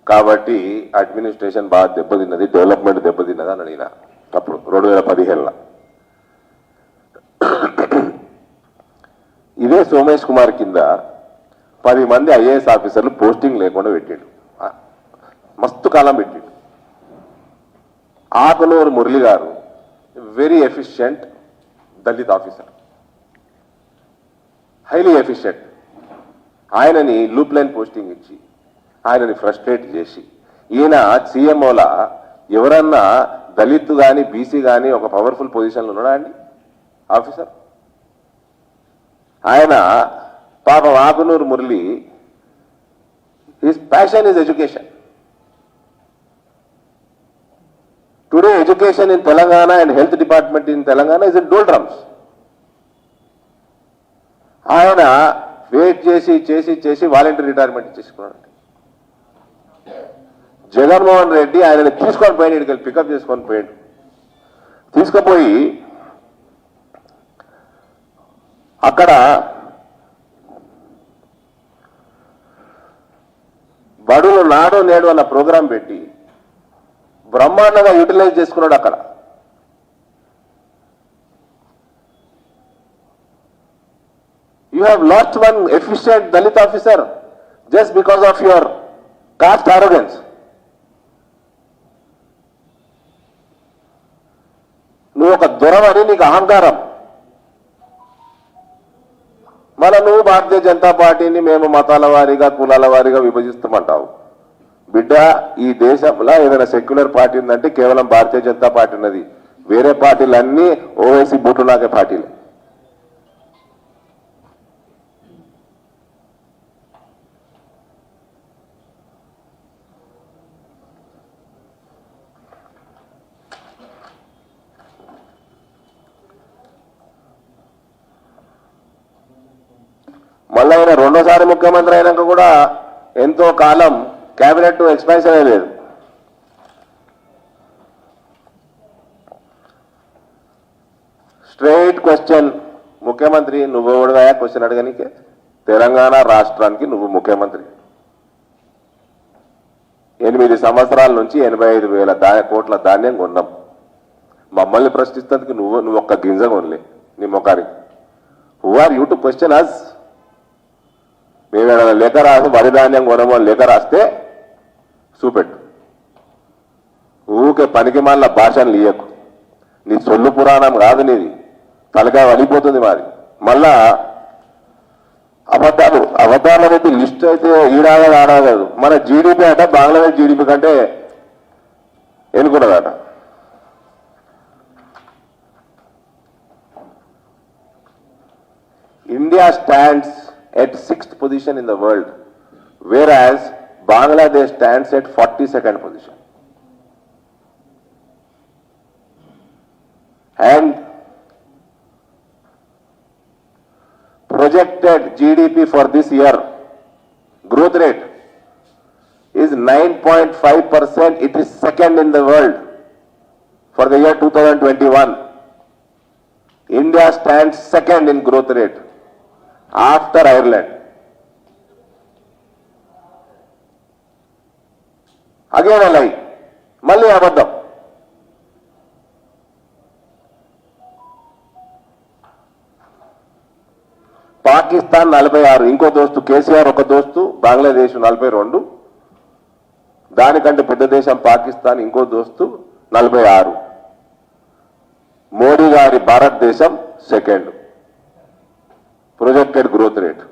కాబట్టి అడ్మినిస్ట్రేషన్ బాగా దెబ్బతిన్నది, డెవలప్మెంట్ దెబ్బతిన్నది అని అడిగిన అప్పుడు 2015లో. ఇదే సోమేష్ కుమార్ కింద 10 మంది ఐఏఎస్ ఆఫీసర్లు పోస్టింగ్ లేకుండా పెట్టిండు. మస్తు కాలం పెట్టిండు. ఆకునూరు మురళి గారు very efficient Dalit officer, highly efficient. ఆయనని లూప్ లైన్ పోస్టింగ్ ఇచ్చి ఆయనని ఫ్రస్ట్రేట్ చేసి ఈయన సీఎంఓల ఎవరన్నా దళిత్ కానీ బీసీ కానీ ఒక పవర్ఫుల్ పొజిషన్లో ఉన్నాడా అండి ఆఫీసర్? ఆయన పాపం Akunuri Murali, his passion is education. Today education in Telangana and health department in Telangana is in doldrums. ఆయన వెయిట్ చేసి చేసి చేసి వాలంటీర్ రిటైర్మెంట్ చేసుకున్నాడు. జగన్మోహన్ రెడ్డి ఆయనని తీసుకొని పోయిన ఇక్కడికి పికప్ చేసుకొని పోయాడు. తీసుకుపోయి అక్కడ బడులు నాడు నేడు అన్న ప్రోగ్రాం పెట్టి బ్రహ్మాండంగా యూటిలైజ్ చేసుకున్నాడు. అక్కడ you have lost one efficient Dalit officer just because of your caste arrogance. నువ్వు ఒక దొరవని నీకు అహంకారం. మళ్ళా నువ్వు భారతీయ జనతా పార్టీని మేము మతాల వారీగా కులాల వారీగా విభజిస్తామంటావు. బిడ్డ, ఈ దేశంలో ఏదైనా సెక్యులర్ పార్టీ ఉందంటే కేవలం భారతీయ జనతా పార్టీ ఉన్నది. వేరే పార్టీలన్నీ ఓవైసీ బూటులాగే పార్టీలు. మళ్ళీ ఆయన రెండోసారి ముఖ్యమంత్రి అయినాక కూడా ఎంతో కాలం క్యాబినెట్ ఎక్స్పాన్షన్ అయ్యలేదు. స్ట్రైట్ క్వశ్చన్, ముఖ్యమంత్రి నువ్వు ఎవడుగా క్వశ్చన్ అడగనికే? తెలంగాణ రాష్ట్రానికి నువ్వు ముఖ్యమంత్రి. 8 సంవత్సరాల నుంచి 85,000 కోట్ల ధాన్యం కొన్నాం. మమ్మల్ని ప్రశ్నిస్తేందుకు నువ్వు ఒక్క గింజ కొనలే నీ ముఖానికి. Who are you to question us? మేమేమైనా లేఖ రాసి వరి ధాన్యం కొనమో లేఖ రాస్తే చూపెట్టు. ఊకే పనికి మళ్ళా భాషను లీయకు. నీ సొల్లు పురాణం కాదు నీది, తలకాయ వలిపోతుంది మాది. మళ్ళా అబద్ధాల మీద లిస్ట్ అయితే ఈడాగదు ఆడాగదు. మన జీడిపి అట బంగ్లాదేశ్ జీడిపి కంటే ఎన్నుకున్నదట. India stands at 6th position in the world, whereas Bangladesh stands at 42nd position. And projected GDP for this year, growth rate is 9.5%. It is second in the world for the year 2021. India stands second in growth rate after Ireland. Again a lie. మళ్ళీ అబద్ధం. పాకిస్తాన్ 46, ఇంకో దోస్తు కేసీఆర్ ఒక దోస్తు బంగ్లాదేశ్ 42, దానికంటే పెద్ద దేశం పాకిస్తాన్, ఇంకో దోస్తు 46. మోడీ గారి భారతదేశం సెకండ్ ప్రొజెక్టెడ్ గ్రోత్ రేట్.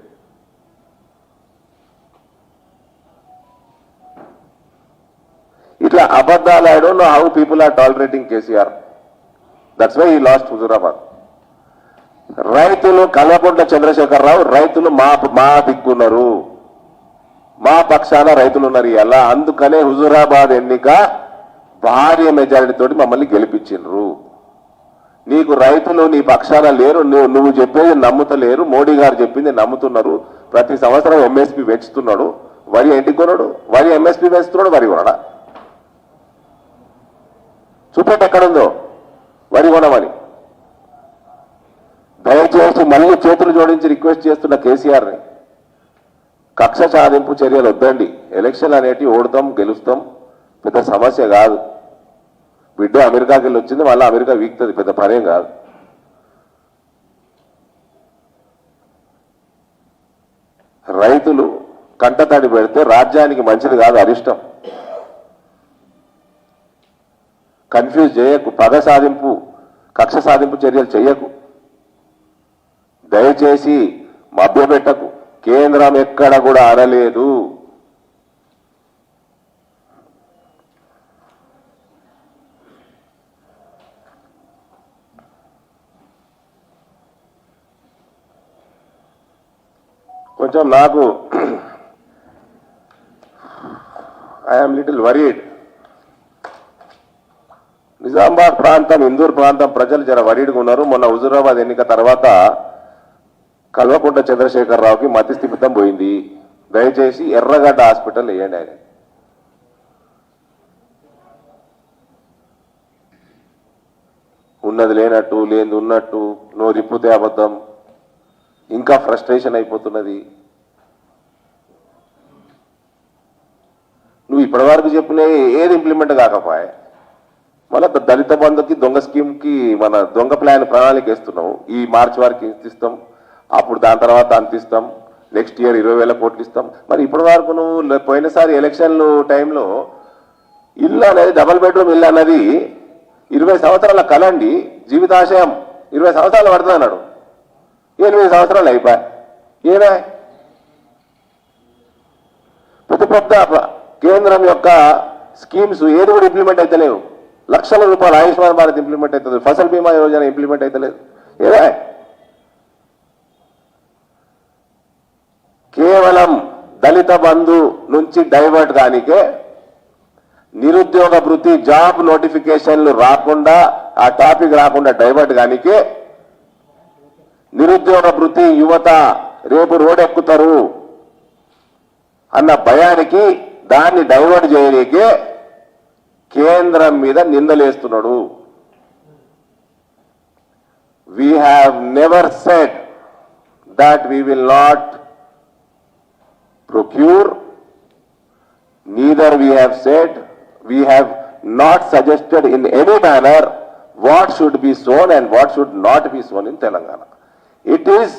ఇట్లా అబద్ధాలు, I don't know how people are tolerating KCR. That's why he lost Huzurabad. రైతులు కల్వకుంట్ల చంద్రశేఖరరావు, రైతులు మా దిక్కున్నారు, మా పక్షాన రైతులు ఉన్నారు ఇలా. అందుకనే హుజూరాబాద్ ఎన్నిక భారీ మెజారిటీ తోటి మమ్మల్ని గెలిపించిండ్రు. నీకు రైతులు నీ పక్షాన లేరు, నువ్వు చెప్పేది నమ్ముతలేరు, మోడీ గారు చెప్పింది నమ్ముతున్నారు. ప్రతి సంవత్సరం ఎంఎస్పీ పెంచుతున్నాడు, వరి ఎంటికి కొనడు, వరి ఎంఎస్పీ పెంచుతున్నాడు, వరి కొనడా? చూపెట్టు ఎక్కడుందో వరి కొనమని. దయచేసి మళ్ళీ చేతులు జోడించి రిక్వెస్ట్ చేస్తున్న కేసీఆర్ని, కక్ష సాధింపు చర్యలు వద్దండి. ఎలక్షన్ అనేటివి ఓడతాం గెలుస్తాం, పెద్ద సమస్య కాదు. బిడ్డ అమెరికాకి వెళ్ళి వచ్చింది, మళ్ళీ అమెరికా వీక్తుంది, పెద్ద పనేం కాదు. రైతులు కంటతడి పెడితే రాజ్యానికి మంచిది కాదు, అరిష్టం. కన్ఫ్యూజ్ చేయకు, పగ సాధింపు కక్ష సాధింపు చర్యలు చేయకు. దయచేసి మభ్యపెట్టకు. కేంద్రం ఎక్కడ కూడా అనలేదు. కొంచెం నాకు ఐఎమ్ లిటిల్ వరీడ్. నిజామాబాద్ ప్రాంతం, ఇందూర్ ప్రాంతం ప్రజలు జర వరీడ్గా ఉన్నారు. మొన్న హుజూరాబాద్ ఎన్నిక తర్వాత కల్వకుంట్ల చంద్రశేఖరరావుకి మతి స్థిమితం పోయింది. దయచేసి ఎర్రగడ్డ హాస్పిటల్ వేయండి. ఆయన ఉన్నది లేనట్టు, లేనిది ఉన్నట్టు, నోరిప్పితే అబద్ధం, ఇంకా ఫ్రస్ట్రేషన్ అయిపోతున్నది. నువ్వు ఇప్పటి వరకు చెప్పిన ఏది ఇంప్లిమెంట్ కాకపోయా, మళ్ళీ దళిత బంధుకి దొంగ స్కీమ్కి మన దొంగ ప్రణాళిక వేస్తున్నావు. ఈ మార్చి వరకు ఇస్తాం, అప్పుడు దాని తర్వాత అంతిస్తాం, నెక్స్ట్ ఇయర్ 20,000 కోట్లు ఇస్తాం. మరి ఇప్పటి వరకు నువ్వు పోయినసారి ఎలక్షన్లు టైంలో ఇల్లు అనేది, డబల్ బెడ్రూమ్ ఇల్లు అన్నది 20 సంవత్సరాల కలండి, జీవితాశయం 20 సంవత్సరాలు పడుతుంది అన్నాడు. 8 సంవత్సరాలు అయిపోయా. ఏమే పెద్ద కేంద్రం యొక్క స్కీమ్స్ ఏది కూడా ఇంప్లిమెంట్ అయితలేవు. లక్షల రూపాయలు ఆయుష్మాన్ భారత్ ఇంప్లిమెంట్ అవుతుంది, ఫసల్ బీమా యోజన ఇంప్లిమెంట్ అవుతలేదు. ఏదే కేవలం దళిత బంధు నుంచి డైవర్ట్ కానికే, నిరుద్యోగ భృతి జాబ్ నోటిఫికేషన్లు రాకుండా, ఆ టాపిక్ రాకుండా డైవర్ట్ కానికే, నిరుద్యోగ భృతి యువత రేపు రోడ్డెక్కుతారు అన్న భయానికి దాన్ని డైవర్ట్ చేయడానికే కేంద్రం మీద నిందలేస్తున్నాడు. We have never said that we will not procure, neither we have said, we have not suggested in any manner what should be sown and what should not be sown in Telangana. It is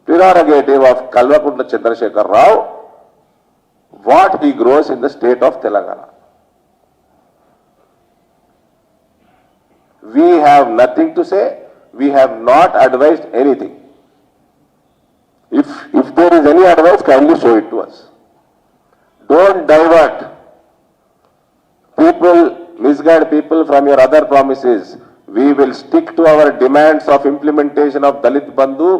prerogative of Kalvakuntla Chandrasekhar Rao what he grows in the state of Telangana. We have nothing to say, we have not advised anything. If there is any advice, kindly show it to us. Don't divert people, misguide people from your other promises. We will stick to our demands of implementation of Dalit Bandhu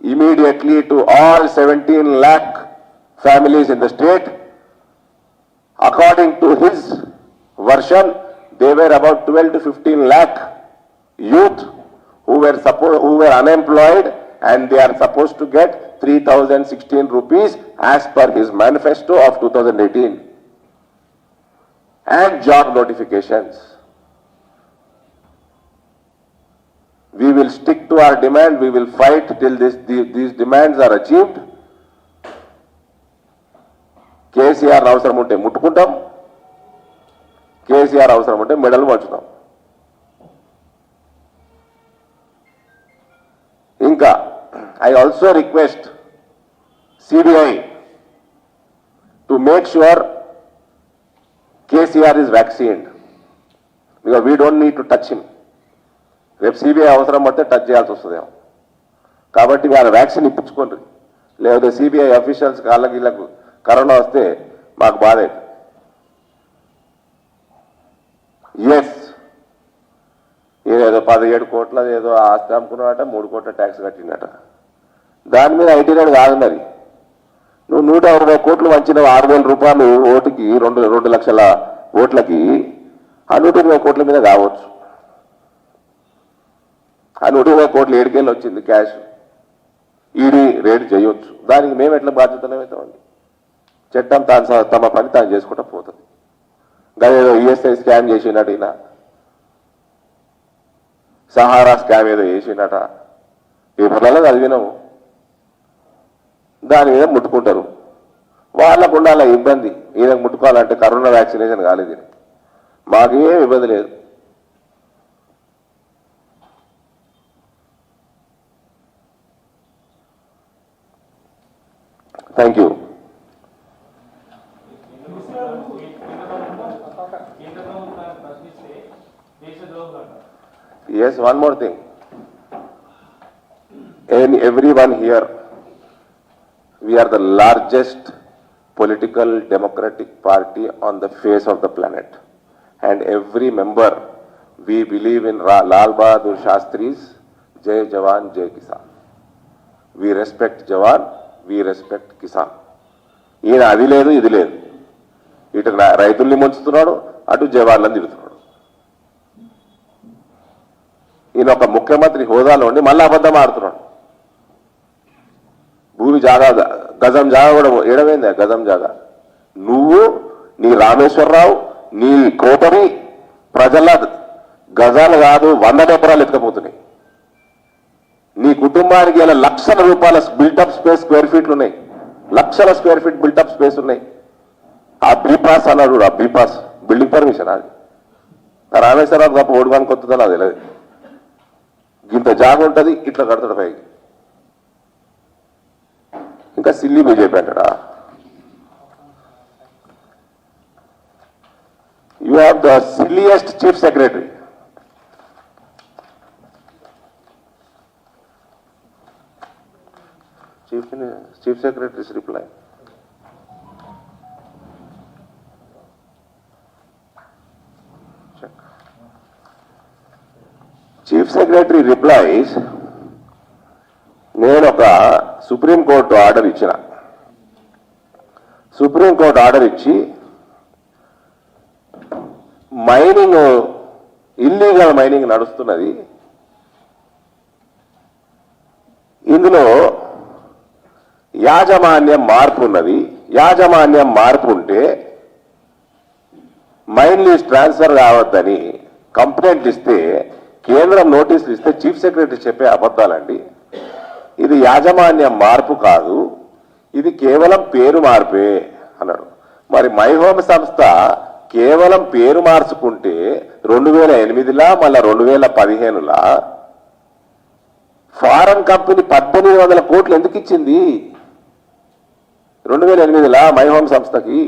immediately to all 17 lakh families in the state. According to his version, they were about 12 to 15 lakh youth who were unemployed, and they are supposed to get 3,016 rupees as per his manifesto of 2018 and job notifications. We will stick to our demand. We will fight till these demands are achieved. KCR అవసరం ఉంటే ముట్టుకుంటాం, కేసీఆర్ అవసరం ఉంటే మెడలు వంచుతాం. ఇంకా I also request CBI to make sure KCR is vaccinated, because we don't need to touch him. రేపు CBI అవసరం పడితే touch చేయాల్సి వస్తుందేమో. కాబట్టి వాళ్ళ వ్యాక్సిన్ ఇప్పించుకోండి, లేకపోతే సిబిఐ అఫీషియల్స్ వాళ్ళకి వీళ్ళకు కరోనా వస్తే మాకు బాధ అవుతుంది. ఎస్, ఏదో 17 కోట్ల ఏదో ఆస్తి అమ్ముకున్నాడట, 3 కోట్ల ట్యాక్స్ కట్టిందట. దాని మీద ఐటీ రేట్ కాదున్నది. నువ్వు 120 కోట్లు వంచిన 6,000 రూపాయలు ఓటుకి 2 లక్షల ఓట్లకి ఆ 120 కోట్ల మీద కావచ్చు. ఆ 120 కోట్లు ఏడుకేళ్ళు వచ్చింది క్యాష్, ఈడీ రేట్ చేయొచ్చు. దానికి మేము ఎట్లా బాధ్యతలేమవుతామండి? చట్టం తమ పని తాను చేసుకుంటా పోతుంది. దానిలో ఈఎస్ఐ స్కామ్ చేసినట్టు, ఇలా సహారా స్కామ్ ఏదో చేసినట, పేపర్లలో చదివినాము. దాని మీద ముట్టుకుంటారు. వాళ్ళకు ఉండాల ఇబ్బంది. ఈయనకు ముట్టుకోవాలంటే కరోనా వ్యాక్సినేషన్ కాలేదు, మాకేం ఇబ్బంది లేదు. Thank you. Yes, one more thing. And everyone here, we are the largest political democratic party on the face of the planet. And every member, we believe in Lal Bahadur Shastri's Jai Jawan, Jai Kisan. We respect Jawan, we respect Kisan. ఈయన అది లేదు ఇది లేదు, ఇటు రైతుల్ని ముంచుతున్నాడు, అటు జవాన్లను తిరుగుతున్నాడు. ఈయన ఒక ముఖ్యమంత్రి హోదాలో ఉండి మళ్ళీ అబద్ధం ఆడుతున్నాడు. భూమి జాగా, గజం జాగా కూడా ఏడమైంది. గజం జాగా నువ్వు, నీ రామేశ్వరరావు, నీ కోటరి ప్రజల గజాలు కాదు 100 ఎకరాలు ఎత్తుకపోతున్నాయి. నీ కుటుంబానికి ఇలా లక్షల రూపాయల బిల్టప్ స్పేస్ స్క్వేర్ ఫీట్లు ఉన్నాయి, లక్షల స్క్వేర్ ఫీట్ బిల్టప్ స్పేస్ ఉన్నాయి. ఆ బీపాస్ అన్నాడు, ఆ బీపాస్ బిల్డింగ్ పర్మిషన్ అది రామేశ్వరరావు తప్ప ఓడివానికి వస్తుందని అది తెలియదు. ఇంత జాగ ఉంటుంది, ఇట్లా కడతాడు పైకి. ఇంకా సిల్లీ బీజేపీ అంటాడా? You have the silliest chief secretary. Chief secretaries reply. Chief secretary replies, నేను ఒక సుప్రీంకోర్టు ఆర్డర్ ఇచ్చిన. సుప్రీంకోర్టు ఆర్డర్ ఇచ్చి మైనింగ్, ఇల్లీగల్ మైనింగ్ నడుస్తున్నది, ఇందులో యాజమాన్యం మార్పు ఉన్నది. యాజమాన్యం మార్పు ఉంటే మైన్ లీజ్ ట్రాన్స్ఫర్ కావద్దని కంప్లైంట్లు ఇస్తే, కేంద్రం నోటీసులు ఇస్తే చీఫ్ సెక్రటరీ చెప్పే అబద్ధాలండి. ఇది యాజమాన్యం మార్పు కాదు, ఇది కేవలం పేరు మార్పే అన్నాడు. మరి మై హోమ్ సంస్థ కేవలం పేరు మార్చుకుంటే 2008లా మళ్ళా 2015లా ఫారెన్ కంపెనీ 1800 కోట్లు ఎందుకు ఇచ్చింది? 2008లా మై హోమ్ సంస్థకి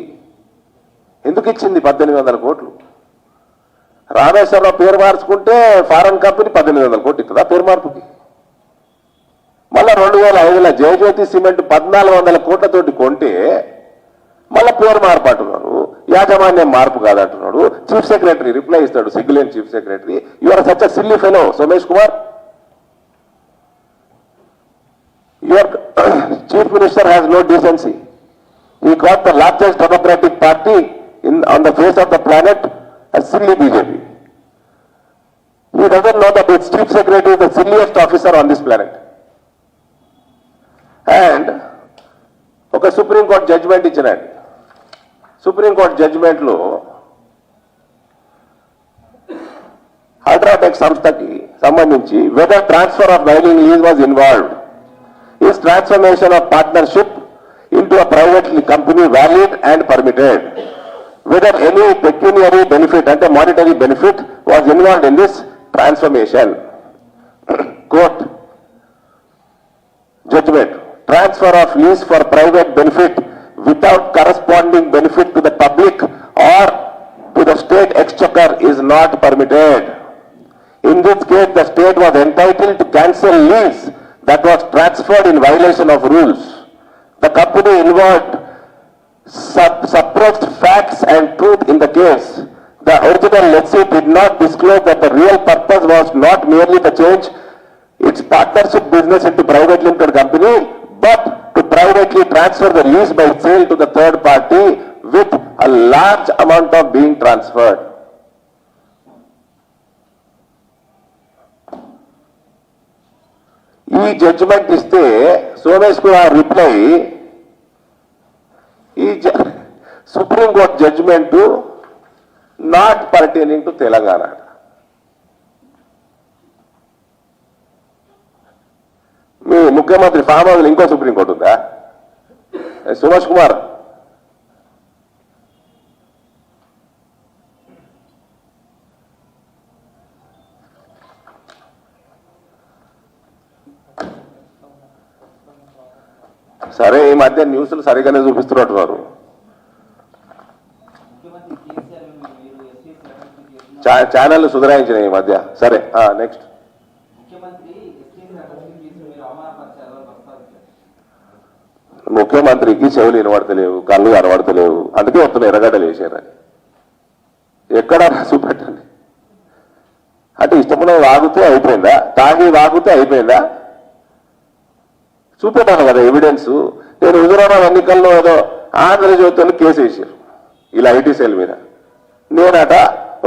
ఎందుకు ఇచ్చింది 1800 కోట్లు? రామేశ్వరరావు పేరు మార్చుకుంటే ఫారెన్ కంపెనీ 1800 కోట్లు ఇస్తుందా పేరు మార్పుకి? మళ్ళా 2005లో జయజ్యోతి సిమెంట్ 1400 కోట్లతోటి కొంటే మళ్ళా పేరు మార్పు అంటున్నాడు, యాజమాన్యం మార్పు కాదంటున్నాడు. చీఫ్ సెక్రటరీ రిప్లై ఇస్తాడు, సిగ్గులేని chief secretary. You are such a silly fellow Somesh Kumar. Your chief minister has no decency. He got the largest democratic party on the face of the planet as silly BJP. He doesn't know that its chief secretary is the silliest officer on this planet. And ఒక supreme court judgment ఇచ్చినాడు. Supreme court జడ్జిమెంట్లో UltraTech సంస్థకి సంబంధించి whether transfer of mining lease was involved, is transformation of partnership into a private company valid and permitted, whether any pecuniary benefit and monetary benefit was involved in this transformation. Quote, judgment, transfer of lease for private benefit without corresponding benefit to the public or to the state exchequer is not permitted. In this case, the state was entitled to cancel lease that was transferred in violation of rules. The company involved suppressed facts and truth in the case. The original lessee did not disclose that the real purpose was not merely to change its partnership business into private limited company, but to privately transfer the lease by sale to the third party with a large amount of being transferred. ఈ judgement ఇస్తే Somesh Kumar reply, ఈ supreme court judgement not pertaining to Telangana. మీ ముఖ్యమంత్రి farm house ఇంకో supreme court ఉందా? సుమేష్ కుమార్ సరే, ఈ మధ్య న్యూస్లు సరిగానే చూపిస్తున్నట్టున్నారు. ఛానల్ సుధరాయించినాయి ఈ మధ్య. సరే, నెక్స్ట్. ముఖ్యమంత్రికి చెవులు వినబడతలేవు, కళ్ళు కనబడతలేవు, అందుకే వస్తున్నాయి ఎర్రగడ్డలు వేసారని. ఎక్కడ చూపెట్టండి. అంటే ఇష్టమైన వాగితే అయిపోయిందా? తాగి వాగితే అయిపోయిందా? చూపెట్టాను కదా ఎవిడెన్స్. నేను హుజూరాబాద్ ఎన్నికల్లో ఏదో ఆంధ్రజ్యోతిలో కేసు వేసారు ఇలా ఐటీ సెల్ మీద. నేనట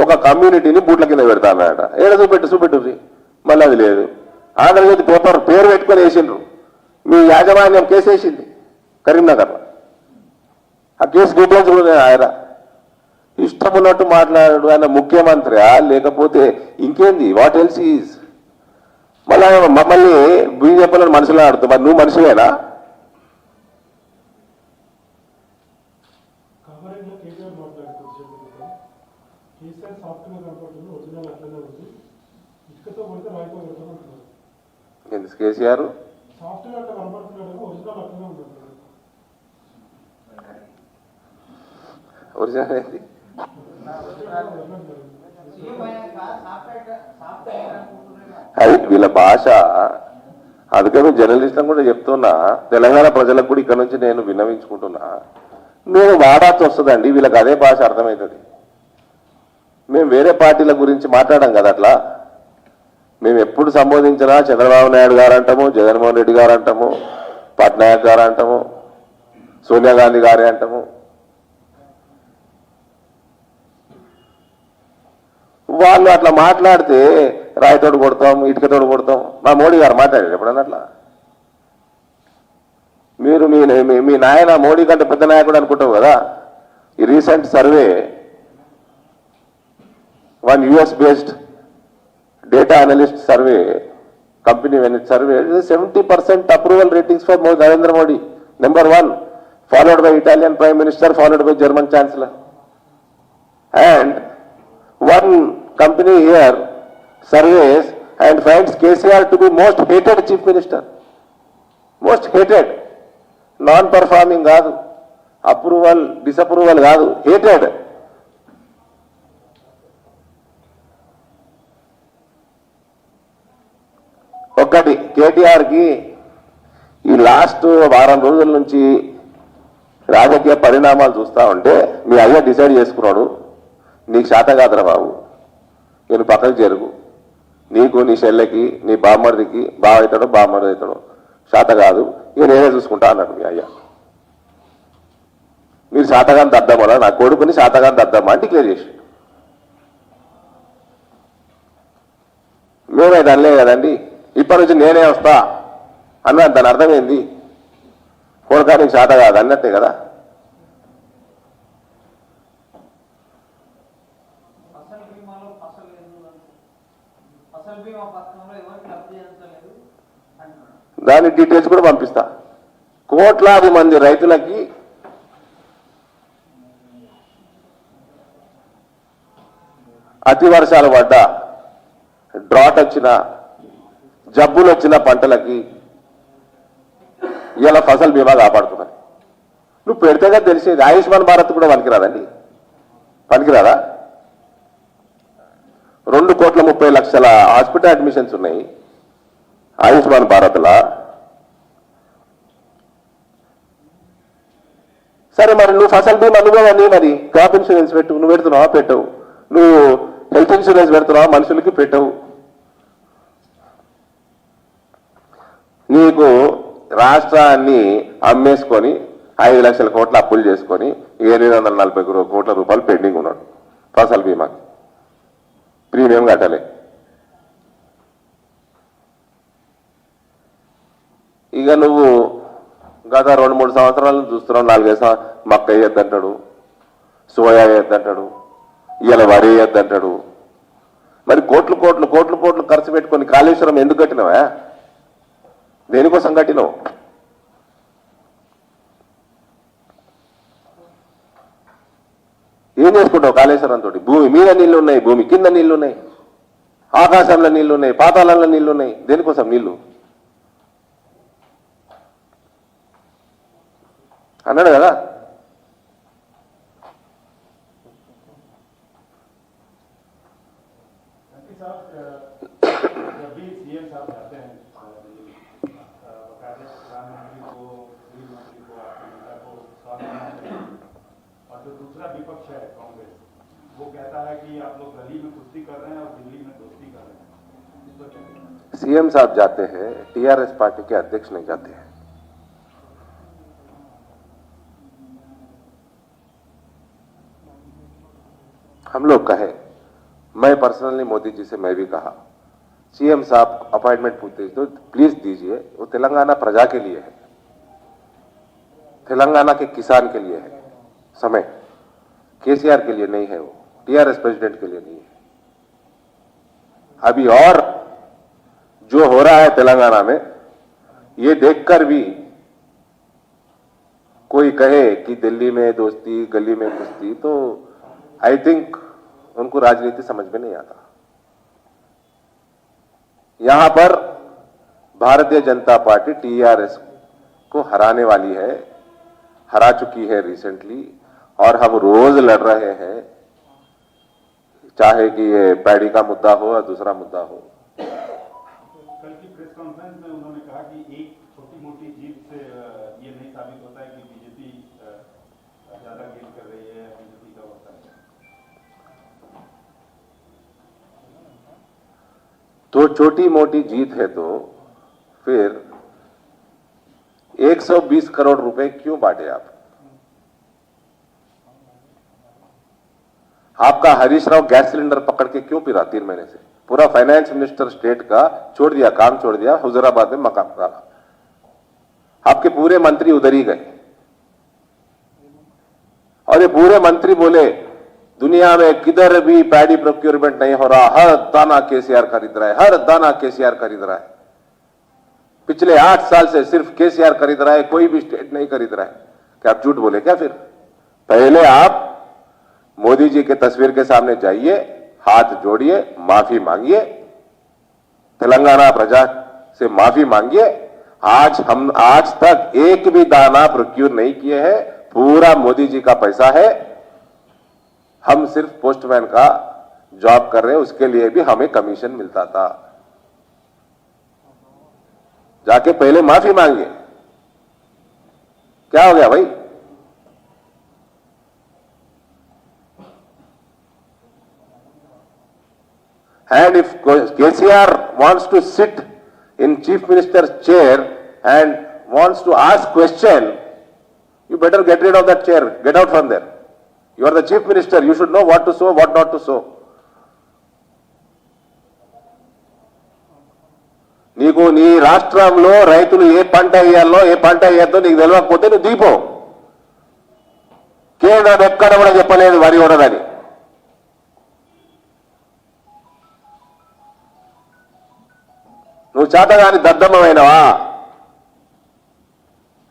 ఒక కమ్యూనిటీని బూట్ల కింద పెడతానట. ఏడ చూపెట్టు మళ్ళీ అది లేదు. ఆంధ్రజ్యోతి పేపర్ పేరు పెట్టుకొని వేసిండ్రు. మీ యాజమాన్యం కేసు వేసింది కరీంనగర్లో. ఆ కేసు డీటెయిల్స్ కూడా ఆయన ఇష్టం ఉన్నట్టు మాట్లాడాడు. ఆయన ముఖ్యమంత్రి లేకపోతే ఇంకేంది? What else is? మళ్ళీ మమ్మల్ని బీజేపీలో మనుషులు ఆడుతూ, మరి నువ్వు మనిషివేనా? కేసీఆర్ ఒరిజినల్ ఏంటి? అది వీళ్ళ భాష. అందుకని జర్నలిస్టులను కూడా చెప్తున్నా, తెలంగాణ ప్రజలకు కూడా ఇక్కడ నుంచి నేను విన్నవించుకుంటున్నా, నేను వాడాల్సి వస్తుందండి. వీళ్ళకి అదే భాష అర్థమవుతుంది. మేము వేరే పార్టీల గురించి మాట్లాడాం కదా అట్లా. మేము ఎప్పుడు సంబోధించినా చంద్రబాబు నాయుడు గారు అంటాము, జగన్మోహన్ రెడ్డి గారు అంటాము, పట్నాయక్ గారు అంటాము, సోనియా గాంధీ గారే అంటాము. వాళ్ళు అట్లా మాట్లాడితే రాయితోడు కొడతాం, ఇటుకతోడు కొడతాం. మా మోడీ గారు మాట్లాడారు ఎప్పుడన్నా అట్లా? మీరు మీ నాయన మోడీ కంటే పెద్ద నాయకుడు అనుకుంటావు కదా. ఈ recent survey, one US based data analyst survey company, when it surveyed 70% approval ratings for Narendra Modi, number 1, followed by Italian Prime Minister, followed by German Chancellor. And one company here surveys and finds KCR to be most hated chief minister. Most hated. Non-performing కాదు, approval disapproval కాదు, hated. ఒక్కటి కేటీఆర్కి ఈ last వారం రోజుల నుంచి రాజకీయ పరిణామాలు చూస్తూ ఉంటే మీ అయ్య డిసైడ్ చేసుకున్నాడు, నీకు శాత కాదురా బాబు, నేను పక్కకు జరుగు, నీకు నీ చెల్లెకి నీ బామ్మడికి బావ అవుతాడు, బామ్మడి అవుతాడు, శాత కాదు, ఇక నేనే చూసుకుంటా అన్నాడు మీ అయ్య. మీరు శాతగాని దద్దమ్మా, నా కొడుకుని శాతగాని దద్దమ్మా అని డిక్లేర్ చేసి, మేమైతే అనలే కదండి, ఇప్పటి నుంచి నేనే వస్తా అన్న. దాని అర్థమైంది, కొడుకానికి శాత కాదు అన్నట్టే కదా. దాని డీటెయిల్స్ కూడా పంపిస్తా. కోట్లాది మంది రైతులకి అతి వర్షాలు పడ్డా, డ్రాట్ వచ్చిన, జబ్బులు వచ్చిన పంటలకి ఇలా ఫసల్ బీమా కాపాడుతున్నాయి. నువ్వు పెడితేగా తెలిసేది. ఆయుష్మాన్ భారత్ కూడా పనికిరాదండి, పనికిరాదా? 2,30,00,000 హాస్పిటల్ అడ్మిషన్స్ ఉన్నాయి ఆయుష్మాన్ భారత్లా. సరే మరి నువ్వు ఫసల్ బీమా నువ్వేవన్నీ, మరి క్రాప్ ఇన్సూరెన్స్ పెట్టు, నువ్వు పెడుతున్నావా? పెట్టవు. నువ్వు హెల్త్ ఇన్సూరెన్స్ పెడుతున్నావా? మనుషులకి పెట్టవు. నీకు రాష్ట్రాన్ని అమ్మేసుకొని 5 లక్షల కోట్ల అప్పులు చేసుకొని 840 కోట్ల రూపాయలు పెండింగ్ ఉన్నాడు ఫసల్ బీమాకి. ప్రీమియం కట్టలే. ఇక నువ్వు గత 2-3 సంవత్సరాలు చూస్తున్నావు, 4-5 సంవత్సరాలు మక్క వేయొద్దంటాడు, సోయా వేయొద్దంటాడు, ఇవాళ వరి వేయొద్దంటాడు. మరి కోట్లు కోట్లు కోట్లు కోట్లు ఖర్చు పెట్టుకొని కాళేశ్వరం ఎందుకు కట్టినావా? దేనికోసం కట్టినావు? ఏం చేసుకుంటావు కాళేశ్వరం తోటి? భూమి మీద నీళ్లు ఉన్నాయి, భూమి కింద నీళ్లు ఉన్నాయి, ఆకాశంలో నీళ్లు ఉన్నాయి, పాతాళంలో నీళ్లు ఉన్నాయి. దేనికోసం నీళ్లు అన్నాడు కదా. जो दूसरा विपक्ष है कांग्रेस, वो कहता है कि आप लोग गली में कुश्ती कर रहे हैं और दिल्ली में दोस्ती कर रहे हैं। सीएम साहब जाते हैं, टीआरएस पार्टी के अध्यक्ष नहीं जाते हैं। हम लोग कहे, मैं पर्सनली मोदी जी से मैं भी कहा, सीएम साहब अपॉइंटमेंट पूछते तो प्लीज दीजिए, वो तेलंगाना प्रजा के लिए है, तेलंगाना के किसान के लिए है समय, केसीआर के लिए नहीं है, वो टीआरएस प्रेसिडेंट के लिए नहीं है। अभी और जो हो रहा है तेलंगाना में, ये देखकर भी कोई कहे कि दिल्ली में दोस्ती गली में कुश्ती, तो आई थिंक उनको राजनीति समझ में नहीं आता। यहां पर भारतीय जनता पार्टी टीआरएस को हराने वाली है, हरा चुकी है रिसेंटली, और हम रोज लड़ रहे हैं, चाहे कि ये पैडी का मुद्दा हो या दूसरा मुद्दा हो। कल की प्रेस कॉन्फ्रेंस में उन्होंने कहा कि एक छोटी मोटी जीत से ये नहीं साबित होता है कि बीजेपी ज्यादा गेन कर रही है, बीजेपी का होता है। तो छोटी मोटी जीत है तो फिर 120 करोड़ रुपए क्यों बांटे आप? आपका हरीश राव गैस सिलेंडर पकड़ के क्यों फिरा 3 महीने से? पूरा फाइनेंस मिनिस्टर स्टेट का छोड़ दिया, काम छोड़ दिया, हुजूराबाद में मकान डाला। आपके पूरे मंत्री उधर ही गए, और ये पूरे मंत्री बोले दुनिया में किधर भी पैडी प्रोक्योरमेंट नहीं हो रहा, हर दाना केसीआर खरीद रहा है, हर दाना केसीआर खरीद रहा है। पिछले 8 साल से सिर्फ केसीआर खरीद रहा है, कोई भी स्टेट नहीं खरीद रहा है। क्या आप झूठ बोले क्या? फिर पहले आप मोदी जी के तस्वीर के सामने जाइए, हाथ जोड़िए, माफी मांगिए, तेलंगाना प्रजा से माफी मांगिए। आज तक एक भी दाना प्रोक्योर नहीं किए हैं, पूरा मोदी जी का पैसा है। हम सिर्फ पोस्टमैन का जॉब कर रहे हैं, उसके लिए भी हमें कमीशन मिलता था। जाके पहले माफी मांगिए। क्या हो गया भाई? And if KCR wants to sit in Chief Minister's chair and wants to ask question, you better get rid of that chair. Get out from there. You are the Chief Minister. You should know what to sow, what not to sow. నీకు నీ రాష్ట్రంలో రైతులు ఏ పంట వేయాలో ఏ పంట వేయద్దో నీకు తెలియకపోతే నువ్వు దీపో. కేంద్రం ఎక్కడ కూడా చెప్పలేదు వరి ఉండదని. నువ్వు చేతగాని దద్దమ్మమైనవా?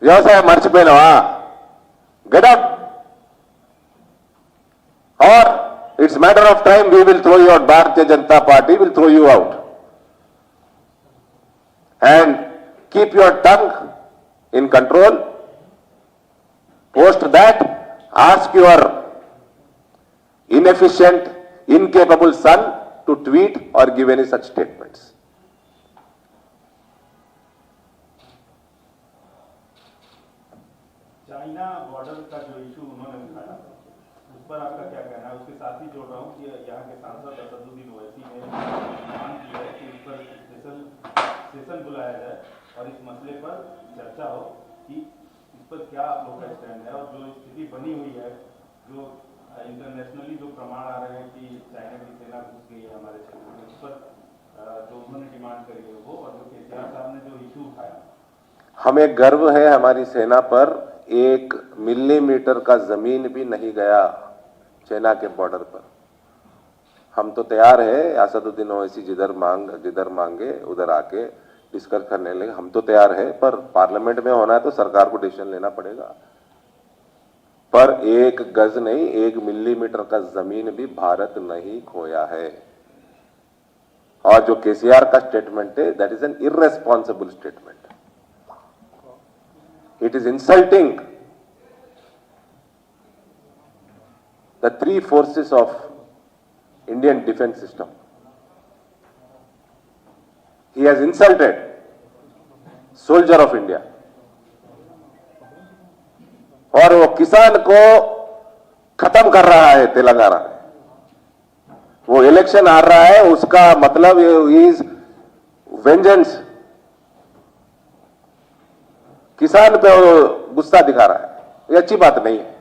వ్యవసాయం మర్చిపోయినవా? Get out, or it's matter of time we will throw you out. Bharatiya Janata Party will throw you out. And keep your tongue in control. Post that, ask your inefficient, incapable son to tweet or give any such statements. China border का जो issue उन्होंने उठाया उस पर आपका क्या कहना है? उसके साथ ही जोड़ रहा हूँ कि यहाँ के सांसद असदुद्दीन ओवैसी ने मांग की है कि इस पर सेशन बुलाया जाए और इस मसले पर चर्चा हो कि इस पर क्या आप लोग का स्टैंड है, और जो स्थिति बनी हुई है, जो इंटरनेशनली जो प्रमाण आ रहे हैं कि चाइना की सेना घुस गई है हमारे क्षेत्र में, उस पर जो उन्होंने डिमांड करी है वो, और जो केसीआर साहब ने जो इशू उठाया, हमें गर्व है हमारी सेना पर, 1 मिलीमीटर का जमीन भी नहीं गया चाइना के बॉर्डर पर। हम तो तैयार है, असदुद्दीन ओवैसी जिधर मांगे उधर आके डिस्कस करने लगे, हम तो तैयार है, पर पार्लियामेंट में होना है तो सरकार को डिसीजन लेना पड़ेगा। पर 1 गज नहीं, 1 मिलीमीटर का जमीन भी भारत नहीं खोया है। और जो केसीआर का स्टेटमेंट है, that is an irresponsible statement. It is insulting the 3 forces of Indian defense system. He has insulted soldier of India. और वो किसान को खत्म कर रहा है तेलंगाना में। वो इलेक्शन हार रहा है, उसका मतलब इज वेंजेंस। किसान पे वो गुस्सा दिखा रहा है, ये अच्छी बात नहीं है।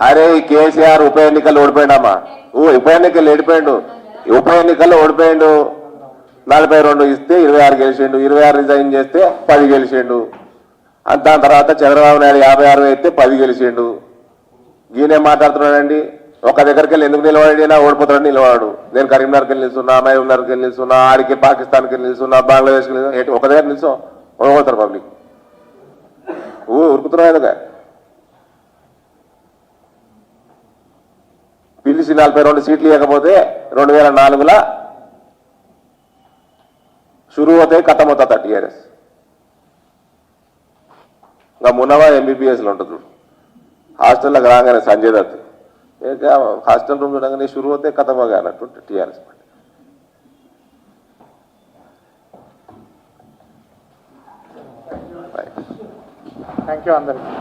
అరే కేసీఆర్ ఉప ఎన్నికలు ఓడిపోయాడమ్మా, ఉప ఎన్నికలు ఓడిపోయాడు 42 ఇస్తే 26 గెలిచిండు, 26 రిజైన్ చేస్తే 10 గెలిచిండు, దాని తర్వాత చంద్రబాబు నాయుడు 56 అయితే 10 గెలిచిండు. ఈయనే మాట్లాడుతున్నాడండి, ఒక దగ్గరికి వెళ్ళి ఎందుకు నిలబడినా ఓడిపోతాడు, నిలబడాడు. నేను కరీంనగర్కి వెళ్ళి నిల్చున్నా, మహబూబ్నగర్కి వెళ్ళి నిల్చున్నా, ఆడికి పాకిస్తాన్కి వెళ్ళి నిల్చున్నా, బంగ్లాదేశ్కి వెళ్ళి ఒక దగ్గర నిల్చో ఓడిపోతారు పబ్లిక్. ఉరుకుతున్నావు ఎందుక పిలిచి 42 సీట్లు ఇవ్వకపోతే 2004లో शुरू होते खत्म होता था टीआरएस. ఇంకా మునవా ఎంబీబీఎస్లో ఉంటుంది హాస్టల్లోకి రాగానే సంజయ్ దత్ హాస్టల్ రూమ్ చూడగానే शुरू होते खत्म हो गया అన్నట్టు టీఆర్ఎస్. థ్యాంక్ యూ అందరికి.